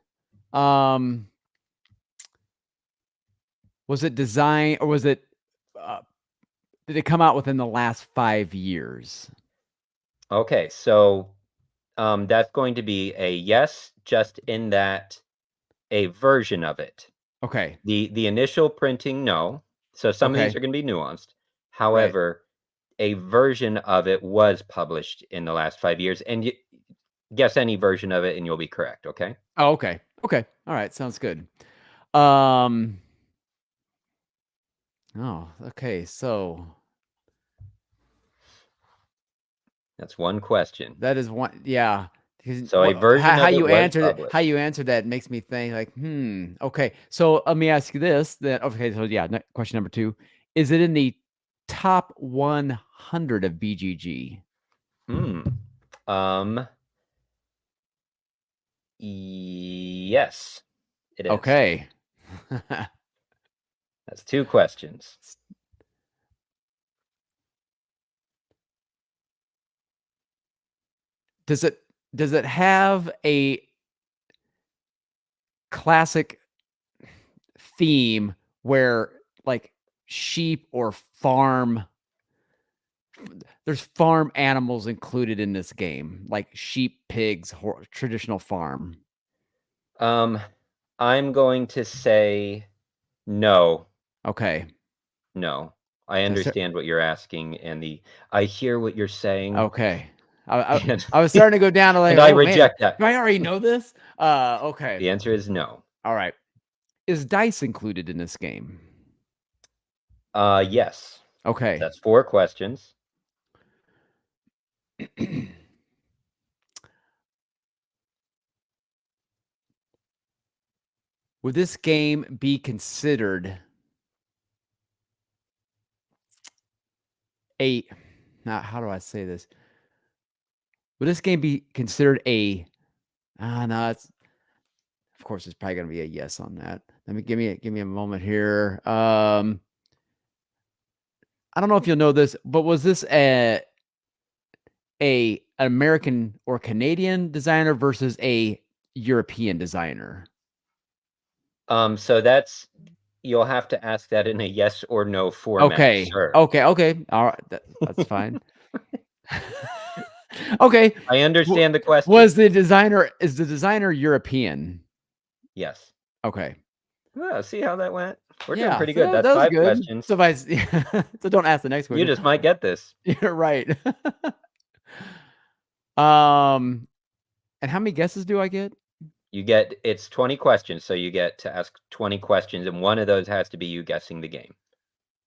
Speaker 2: Um, was it designed or was it, uh did it come out within the last 5 years?
Speaker 1: Okay. So, that's going to be a yes, just in that a version of it.
Speaker 2: Okay.
Speaker 1: The initial printing, no. So some of these
Speaker 2: Okay.
Speaker 1: are gonna be nuanced.
Speaker 2: Right.
Speaker 1: However, a version of it was published in the last 5 years, and guess any version of it and you'll be correct, okay?
Speaker 2: Oh, okay. Okay. Alright, sounds good. Um, oh, okay, so
Speaker 1: That's one question.
Speaker 2: that is one yeah, 'cause
Speaker 1: So a version
Speaker 2: how
Speaker 1: of it
Speaker 2: you
Speaker 1: was
Speaker 2: answer that
Speaker 1: published.
Speaker 2: makes me think like, "Hmm, okay." So, let me ask you this then okay, so yeah, question number 2. Is it in the top 100 of BGG?
Speaker 1: Hmm. Um, yes, it is.
Speaker 2: Okay.
Speaker 1: That's 2 questions.
Speaker 2: Does it does it have a classic theme where, like, sheep or there's farm animals included in this game, like sheep, pigs, traditional farm.
Speaker 1: Um, I'm going to say no,
Speaker 2: Okay.
Speaker 1: no. I
Speaker 2: So
Speaker 1: understand what you're asking and I hear what you're saying,
Speaker 2: okay. I I
Speaker 1: and
Speaker 2: I was starting to go down to like,
Speaker 1: and I
Speaker 2: "Oh, man,
Speaker 1: reject that.
Speaker 2: do I already know this?" Okay.
Speaker 1: The answer is no.
Speaker 2: Alright. Is dice included in this game?
Speaker 1: Yes.
Speaker 2: Okay.
Speaker 1: That's 4 questions.
Speaker 2: Would this game be considered a now, how do I say this? Would this game be considered a no, it's of course, it's probably gonna be a yes on that. Let me give me a moment here. I don't know if you'll know this, but was this an American or Canadian designer versus a European designer?
Speaker 1: So that's you'll have to ask that in a yes or no format,
Speaker 2: Okay.
Speaker 1: sir.
Speaker 2: Okay, okay. Alright, that's fine. Okay.
Speaker 1: I
Speaker 2: W
Speaker 1: understand the question.
Speaker 2: was the designer is the designer European?
Speaker 1: Yes.
Speaker 2: Okay.
Speaker 1: Well, see how that went? We're doing
Speaker 2: Yeah,
Speaker 1: pretty
Speaker 2: so
Speaker 1: good. That's
Speaker 2: that was
Speaker 1: 5
Speaker 2: good.
Speaker 1: questions.
Speaker 2: So if I s so don't ask the next
Speaker 1: You
Speaker 2: question.
Speaker 1: just might get this.
Speaker 2: You're right. Um, and how many guesses do I get?
Speaker 1: It's 20 questions, so you get to ask 20 questions, and one of those has to be you guessing the game.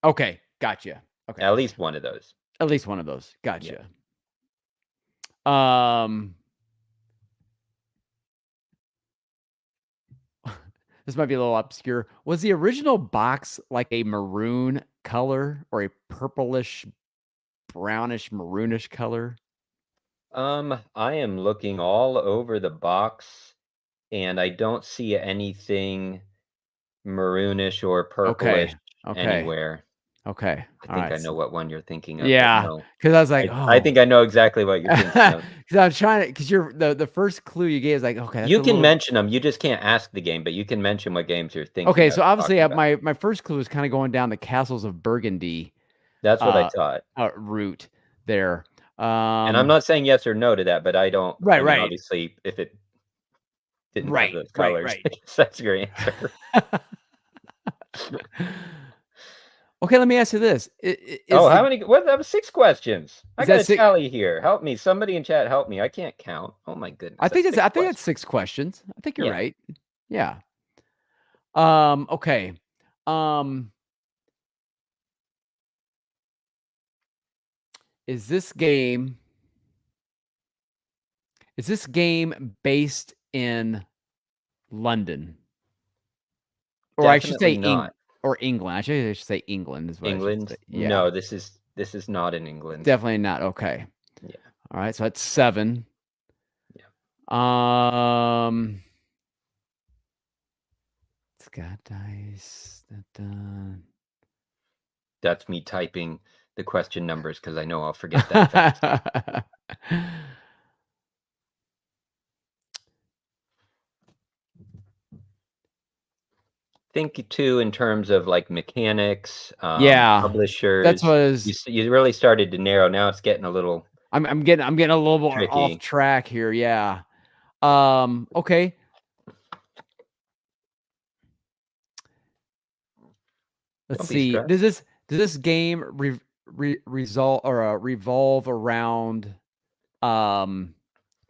Speaker 2: Okay, gotcha. Okay,
Speaker 1: At least one of those.
Speaker 2: at least one of those.
Speaker 1: Yeah.
Speaker 2: Gotcha. Um, This might be a little obscure. Was the original box like a maroon color or a purplish, brownish, maroonish color?
Speaker 1: I am looking all over the box, and I don't see anything maroonish or purplish
Speaker 2: Okay. Okay.
Speaker 1: anywhere.
Speaker 2: Okay.
Speaker 1: I
Speaker 2: All
Speaker 1: think I
Speaker 2: right.
Speaker 1: know what one you're thinking of, but
Speaker 2: Yeah,
Speaker 1: no.
Speaker 2: because I was like,
Speaker 1: I
Speaker 2: "Oh,"
Speaker 1: think I know exactly what you're thinking of.
Speaker 2: because I was trying to. Because you're the first clue you gave is like, "Okay, that's
Speaker 1: You
Speaker 2: a
Speaker 1: can
Speaker 2: little."
Speaker 1: mention them. You just can't ask the game, but you can mention what games you're thinking
Speaker 2: Okay,
Speaker 1: of
Speaker 2: so obviously,
Speaker 1: talking about.
Speaker 2: my first clue is kinda going down the Castles of Burgundy,
Speaker 1: That's what I
Speaker 2: uh,
Speaker 1: thought.
Speaker 2: route there.
Speaker 1: And I'm
Speaker 2: Um
Speaker 1: not saying yes or no to that, but I
Speaker 2: Right,
Speaker 1: mean,
Speaker 2: right.
Speaker 1: obviously, if it didn't have
Speaker 2: Right,
Speaker 1: those
Speaker 2: right,
Speaker 1: colors,
Speaker 2: right.
Speaker 1: I guess that's your answer.
Speaker 2: Okay, let me ask you this.
Speaker 1: Oh,
Speaker 2: Is
Speaker 1: how
Speaker 2: the
Speaker 1: many what that was 6 questions. I
Speaker 2: is
Speaker 1: got
Speaker 2: that
Speaker 1: a
Speaker 2: 6?
Speaker 1: tally here. Help me. Somebody in chat help me. I can't count. Oh my goodness, that's 6
Speaker 2: I think that's
Speaker 1: questions.
Speaker 2: 6 questions. I think you're
Speaker 1: Yeah,
Speaker 2: right. Yeah. Okay. Um, is this game is this game based in London? Or I should
Speaker 1: definitely
Speaker 2: say
Speaker 1: not.
Speaker 2: England. I should say England is what I should say.
Speaker 1: England?
Speaker 2: Yeah.
Speaker 1: No, this is not in England.
Speaker 2: Definitely not. Okay.
Speaker 1: Yeah,
Speaker 2: All right. So that's 7.
Speaker 1: yeah.
Speaker 2: Um, it's got dice.
Speaker 1: That's me typing the question numbers because I know I'll forget that fast. Think too in terms of, like, mechanics,
Speaker 2: Yeah. That's
Speaker 1: publishers.
Speaker 2: was
Speaker 1: You really started to narrow, now it's getting a little
Speaker 2: I'm getting a little more off
Speaker 1: tricky.
Speaker 2: track here. Yeah. Okay. Let's
Speaker 1: Don't be
Speaker 2: see.
Speaker 1: stressed.
Speaker 2: Does this game revolve around um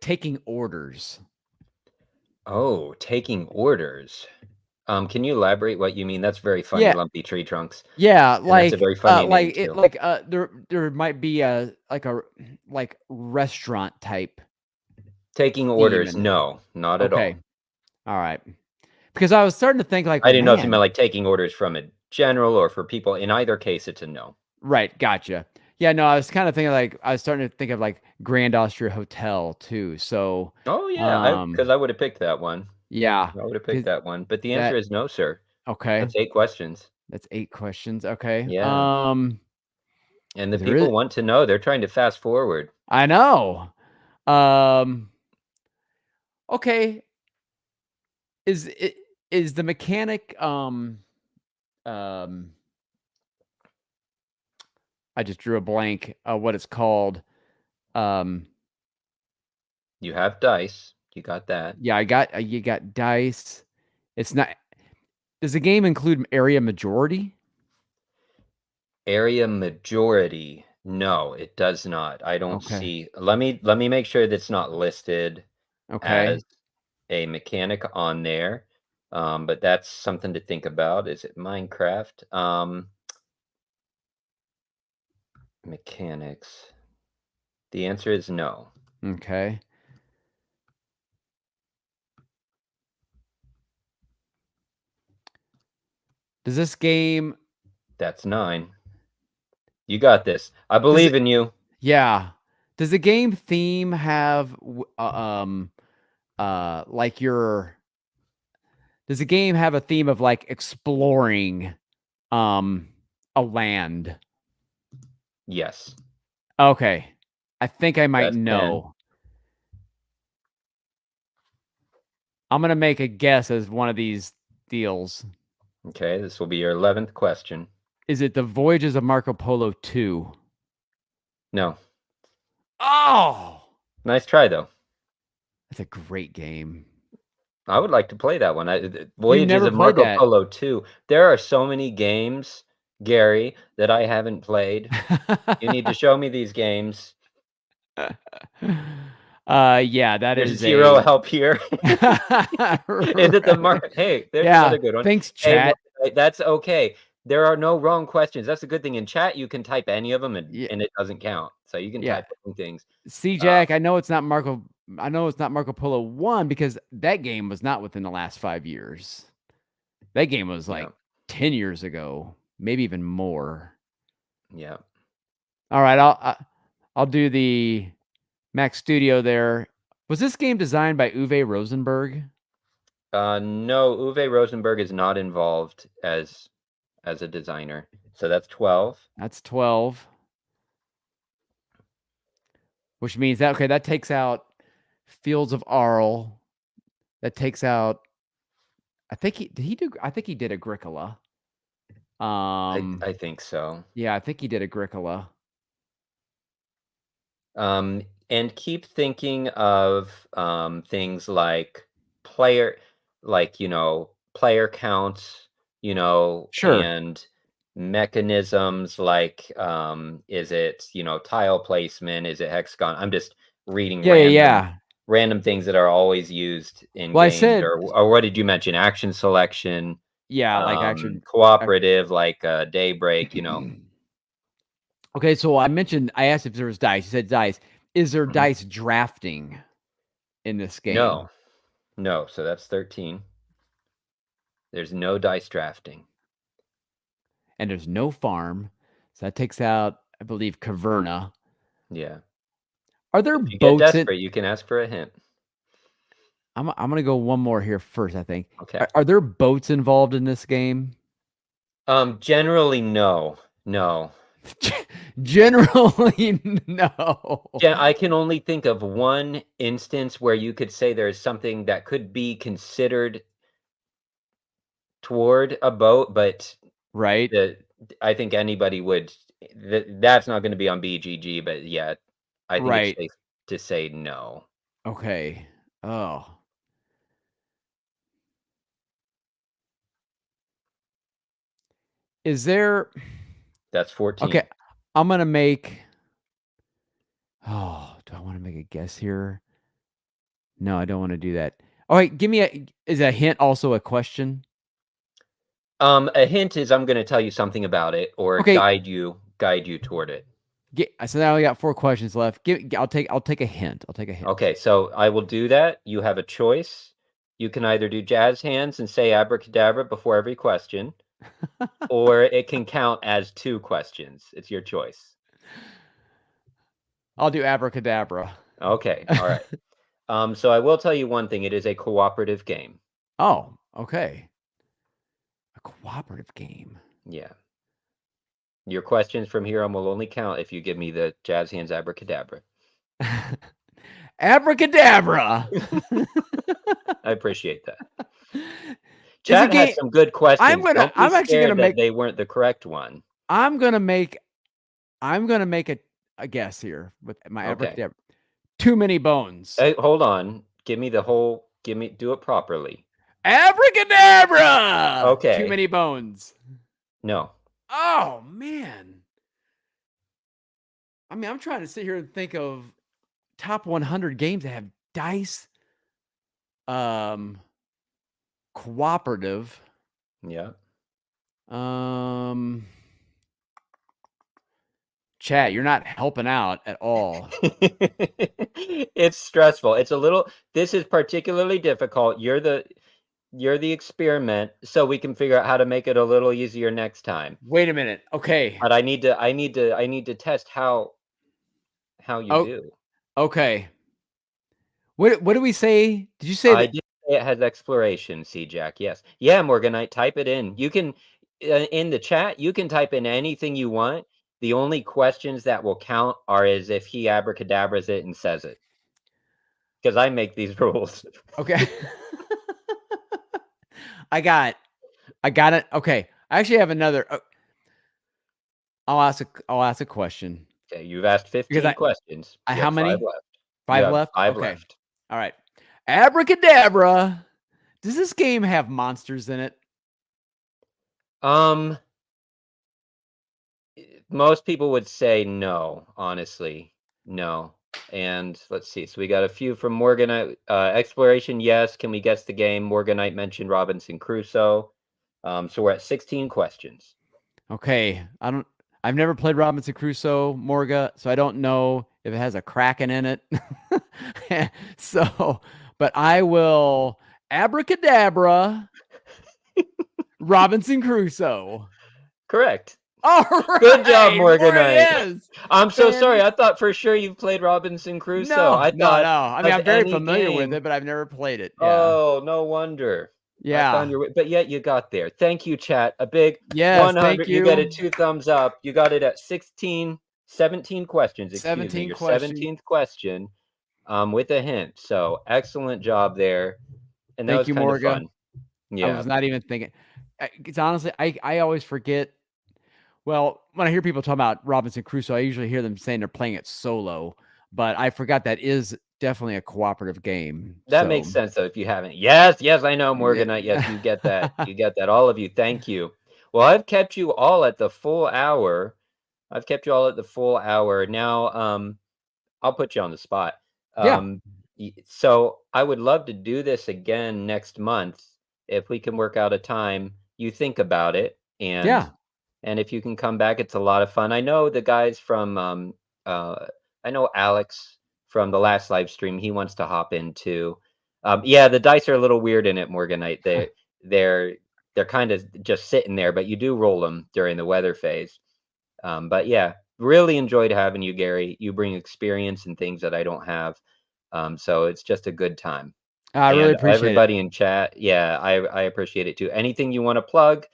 Speaker 2: taking orders?
Speaker 1: Oh, taking orders. Can you elaborate what you mean? That's very funny,
Speaker 2: Yeah.
Speaker 1: Lumpy Tree Trunks,
Speaker 2: Yeah,
Speaker 1: and that's a very funny name too.
Speaker 2: there might be a like restaurant type
Speaker 1: Taking
Speaker 2: theme
Speaker 1: orders,
Speaker 2: in it.
Speaker 1: no, not at
Speaker 2: Okay.
Speaker 1: all.
Speaker 2: All right. Because I was starting to think like,
Speaker 1: I
Speaker 2: well,
Speaker 1: didn't know if you meant,
Speaker 2: man.
Speaker 1: like, taking orders from a general or for people. In either case, it's a no.
Speaker 2: Right, gotcha. Yeah, no, I was kind of thinking like I was starting to think of like Grand Austria Hotel too. So,
Speaker 1: Oh, yeah, I
Speaker 2: um,
Speaker 1: 'cause I would've picked that one.
Speaker 2: yeah,
Speaker 1: I would've picked
Speaker 2: 'cause
Speaker 1: that one, but the answer
Speaker 2: that
Speaker 1: is no, sir.
Speaker 2: okay.
Speaker 1: That's 8 questions.
Speaker 2: That's 8 questions. Okay.
Speaker 1: Yeah, and the
Speaker 2: There is
Speaker 1: people want to know, they're trying to fast forward.
Speaker 2: I know. Um, okay. Is it is the mechanic um I just drew a blank, what it's called. Um,
Speaker 1: You have dice, you got that.
Speaker 2: yeah, you got dice. It's not Does the game include area majority?
Speaker 1: Area majority, no, it does not. I don't
Speaker 2: Okay.
Speaker 1: see let me make sure that's not listed
Speaker 2: Okay.
Speaker 1: as a mechanic on there, but that's something to think about. Is it Minecraft? Mechanics. The answer is no.
Speaker 2: Okay. Does this game
Speaker 1: That's 9. You got this. I
Speaker 2: does
Speaker 1: believe
Speaker 2: it
Speaker 1: in you.
Speaker 2: Yeah. Does the game theme have like your does the game have a theme of like exploring um a land?
Speaker 1: Yes.
Speaker 2: Okay. I think I might
Speaker 1: That's 10.
Speaker 2: know. I'm gonna make a guess as one of these deals.
Speaker 1: Okay, this will be your 11th question.
Speaker 2: Is it the Voyages of Marco Polo 2?
Speaker 1: No.
Speaker 2: Oh,
Speaker 1: Nice try, though.
Speaker 2: that's a great game.
Speaker 1: I would like to play that one.
Speaker 2: You
Speaker 1: Voyages
Speaker 2: never
Speaker 1: of
Speaker 2: played
Speaker 1: Marco
Speaker 2: that.
Speaker 1: Polo 2. There are so many games, Gary, that I haven't played. You need to show me these games.
Speaker 2: Yeah, that
Speaker 1: There's
Speaker 2: is
Speaker 1: 0
Speaker 2: a
Speaker 1: help here. Is it the
Speaker 2: right.
Speaker 1: Mar Hey, there's
Speaker 2: Yeah,
Speaker 1: another good one.
Speaker 2: thanks,
Speaker 1: Hey,
Speaker 2: chat.
Speaker 1: that's okay. There are no wrong questions. That's a good thing. In chat, you can type any of them, and
Speaker 2: Yeah,
Speaker 1: and it doesn't count. So you can
Speaker 2: yeah.
Speaker 1: type any things.
Speaker 2: See,
Speaker 1: Uh,
Speaker 2: Jack, I know it's not Marco Polo 1 because that game was not within the last 5 years. That game was
Speaker 1: Yeah.
Speaker 2: like 10 years ago, maybe even more.
Speaker 1: Yeah.
Speaker 2: All right, I'll do the Mac Studio there. Was this game designed by Uwe Rosenberg?
Speaker 1: No, Uwe Rosenberg is not involved as a designer. So that's 12.
Speaker 2: That's 12. Which means that okay, that takes out Fields of Arle. That takes out I think he did Agricola.
Speaker 1: I think so.
Speaker 2: Yeah, I think he did Agricola.
Speaker 1: And keep thinking of things like player, like, player counts,
Speaker 2: Sure.
Speaker 1: and mechanisms like, is it, tile placement? Is it hexagon? I'm just reading
Speaker 2: Yeah, yeah, yeah.
Speaker 1: random things that are always used in
Speaker 2: Well, I
Speaker 1: games.
Speaker 2: said
Speaker 1: Or what did you mention? Action selection,
Speaker 2: yeah, like action
Speaker 1: cooperative, like Daybreak,
Speaker 2: Okay, so I asked if there was dice. You said dice. Is there
Speaker 1: Mhm.
Speaker 2: dice drafting in this
Speaker 1: No,
Speaker 2: game?
Speaker 1: no. So that's 13. There's no dice drafting.
Speaker 2: And there's no farm. So that takes out, I believe, Caverna.
Speaker 1: Yeah.
Speaker 2: Are there
Speaker 1: If you get
Speaker 2: boats in
Speaker 1: desperate, you can ask for a hint.
Speaker 2: I'm gonna go one more here first, I think.
Speaker 1: Okay.
Speaker 2: Are there boats involved in this game?
Speaker 1: Generally, no. No.
Speaker 2: Generally, no.
Speaker 1: Yeah, I can only think of one instance where you could say there's something that could be considered toward a boat, but
Speaker 2: Right?
Speaker 1: the I think anybody would that's not gonna be on BGG, but yeah, I think it's
Speaker 2: Right.
Speaker 1: safe to say no.
Speaker 2: Okay. Oh. Is there
Speaker 1: That's
Speaker 2: Okay,
Speaker 1: 14.
Speaker 2: I'm gonna make Oh, do I wanna make a guess here? No, I don't wanna do that. Alright, give me a is a hint also a question?
Speaker 1: A hint is I'm gonna tell you something about it or
Speaker 2: Okay,
Speaker 1: guide you toward it.
Speaker 2: so now we got 4 questions left. I'll take a hint. I'll take a hint.
Speaker 1: Okay, so I will do that. You have a choice. You can either do jazz hands and say abracadabra before every question, or it can count as 2 questions. It's your choice.
Speaker 2: I'll do abracadabra.
Speaker 1: Okay, all right. So I will tell you one thing, it is a cooperative game.
Speaker 2: Oh, okay. A cooperative game.
Speaker 1: Yeah. Your questions from here on will only count if you give me the jazz hands abracadabra.
Speaker 2: Abracadabra!
Speaker 1: I appreciate that.
Speaker 2: It's a
Speaker 1: Chat has
Speaker 2: game
Speaker 1: some good questions. Don't be
Speaker 2: I'm actually gonna
Speaker 1: scared that
Speaker 2: make
Speaker 1: they weren't the correct one.
Speaker 2: I'm gonna make I'm gonna make a guess here with my
Speaker 1: Okay.
Speaker 2: abracadabra. Too many bones.
Speaker 1: Hey, hold on. Do it properly.
Speaker 2: Abracadabra! Too
Speaker 1: Okay.
Speaker 2: many bones.
Speaker 1: No.
Speaker 2: Oh, man. I mean, I'm trying to sit here and think of top 100 games that have dice, um, cooperative,
Speaker 1: Yeah.
Speaker 2: um chat, you're not helping out at all.
Speaker 1: It's stressful. This is particularly difficult. You're the experiment, so we can figure out how to make it a little easier next time.
Speaker 2: Wait a minute. Okay.
Speaker 1: But I need to test how you
Speaker 2: Oh,
Speaker 1: do.
Speaker 2: okay. What do we say? Did you say
Speaker 1: I
Speaker 2: that
Speaker 1: did say it has exploration, C-Jack, yes. Yeah, Morganite, type it in. You can in the chat, you can type in anything you want. The only questions that will count are as if he abracadabras it and says it. Because I make these rules.
Speaker 2: okay. I got it. Okay. I actually have another I'll ask a question
Speaker 1: Okay, you've asked
Speaker 2: because
Speaker 1: 15 questions.
Speaker 2: I
Speaker 1: You
Speaker 2: how
Speaker 1: have 5
Speaker 2: many?
Speaker 1: left. You
Speaker 2: 5
Speaker 1: have
Speaker 2: left?
Speaker 1: 5
Speaker 2: Okay.
Speaker 1: left.
Speaker 2: All right. Abracadabra. Does this game have monsters in it?
Speaker 1: Um, most people would say no, honestly. No. And let's see. So we got a few from Morganite. Exploration, yes. Can we guess the game? Morganite mentioned Robinson Crusoe. So we're at 16 questions.
Speaker 2: Okay. I've never played Robinson Crusoe, Morga, so I don't know if it has a kraken in it. So, but I will abracadabra. Robinson Crusoe.
Speaker 1: Correct.
Speaker 2: All
Speaker 1: Good job,
Speaker 2: right,
Speaker 1: Morganite.
Speaker 2: there it is.
Speaker 1: I'm so sorry.
Speaker 2: Fan
Speaker 1: I thought for sure you've played Robinson Crusoe.
Speaker 2: No,
Speaker 1: I
Speaker 2: no,
Speaker 1: thought
Speaker 2: no. I mean,
Speaker 1: of
Speaker 2: I'm very
Speaker 1: any
Speaker 2: familiar with
Speaker 1: game.
Speaker 2: it, but I've never played it. Yeah.
Speaker 1: Oh, no wonder. I found
Speaker 2: Yeah.
Speaker 1: your way, but yet you got there. Thank you, chat. A big
Speaker 2: Yes, thank
Speaker 1: 100. You get a
Speaker 2: you.
Speaker 1: 2 thumbs up. You got it at 17 questions, excuse me.
Speaker 2: 17
Speaker 1: Your
Speaker 2: questions.
Speaker 1: 17th question, with a hint. So excellent job there. And that
Speaker 2: Thank
Speaker 1: was
Speaker 2: you,
Speaker 1: kind of
Speaker 2: Morga.
Speaker 1: fun.
Speaker 2: I
Speaker 1: Yeah.
Speaker 2: was not even thinking. It's honestly, I always forget. Well, when I hear people talk about Robinson Crusoe, I usually hear them saying they're playing it solo, but I forgot that is definitely a cooperative game.
Speaker 1: That makes
Speaker 2: So,
Speaker 1: sense though if you haven't. Yes, yes, I know, Morganite. Yes,
Speaker 2: yeah.
Speaker 1: you get that. You get that. All of you. Thank you. Well, I've kept you all at the full hour. I've kept you all at the full hour. Now, I'll put you on the spot.
Speaker 2: Yeah.
Speaker 1: So I would love to do this again next month if we can work out a time. You think about it,
Speaker 2: Yeah.
Speaker 1: and if you can come back, it's a lot of fun. I know the guys from uh, I know Alex from the last live stream. He wants to hop in too. Yeah, the dice are a little weird in it, Morganite. They're they're kind of just sitting there, but you do roll them during the weather phase. But yeah, really enjoyed having you, Gary. You bring experience and things that I don't have. So it's just a good time.
Speaker 2: I really
Speaker 1: And
Speaker 2: appreciate it.
Speaker 1: everybody in chat, yeah, I appreciate it too. Anything you want to plug?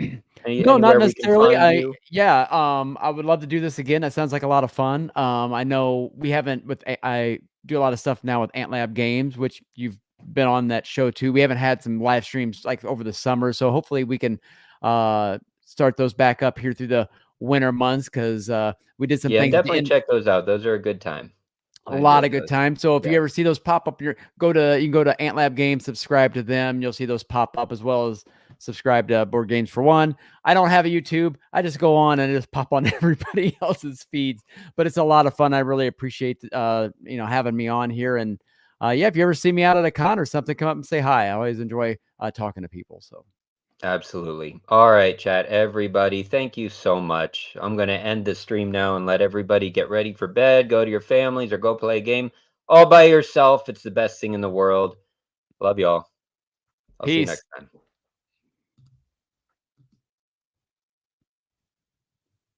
Speaker 2: No, not
Speaker 1: Anywhere we can
Speaker 2: necessarily.
Speaker 1: find you?
Speaker 2: I would love to do this again. That sounds like a lot of fun. I know we haven't I do a lot of stuff now with Ant Lab Games, which you've been on that show too. We haven't had some live streams like over the summer, so hopefully we can start those back up here through the winter months because we did some
Speaker 1: Yeah,
Speaker 2: things
Speaker 1: definitely
Speaker 2: in
Speaker 1: check those out. Those are a good time.
Speaker 2: a
Speaker 1: I
Speaker 2: lot
Speaker 1: enjoyed
Speaker 2: of good
Speaker 1: those.
Speaker 2: times. So if you
Speaker 1: Yeah.
Speaker 2: ever see those pop up, you can go to Ant Lab Games, subscribe to them. You'll see those pop up as well as subscribe to Board Games for One. I don't have a YouTube. I just go on and just pop on everybody else's feeds. But it's a lot of fun. I really appreciate having me on here. And yeah, if you ever see me out at a con or something, come up and say hi. I always enjoy talking to people. So
Speaker 1: Absolutely. All right, chat, everybody. Thank you so much. I'm going to end the stream now and let everybody get ready for bed, go to your families, or go play a game all by yourself. It's the best thing in the world. Love y'all. I'll see you
Speaker 2: peace.
Speaker 1: next time.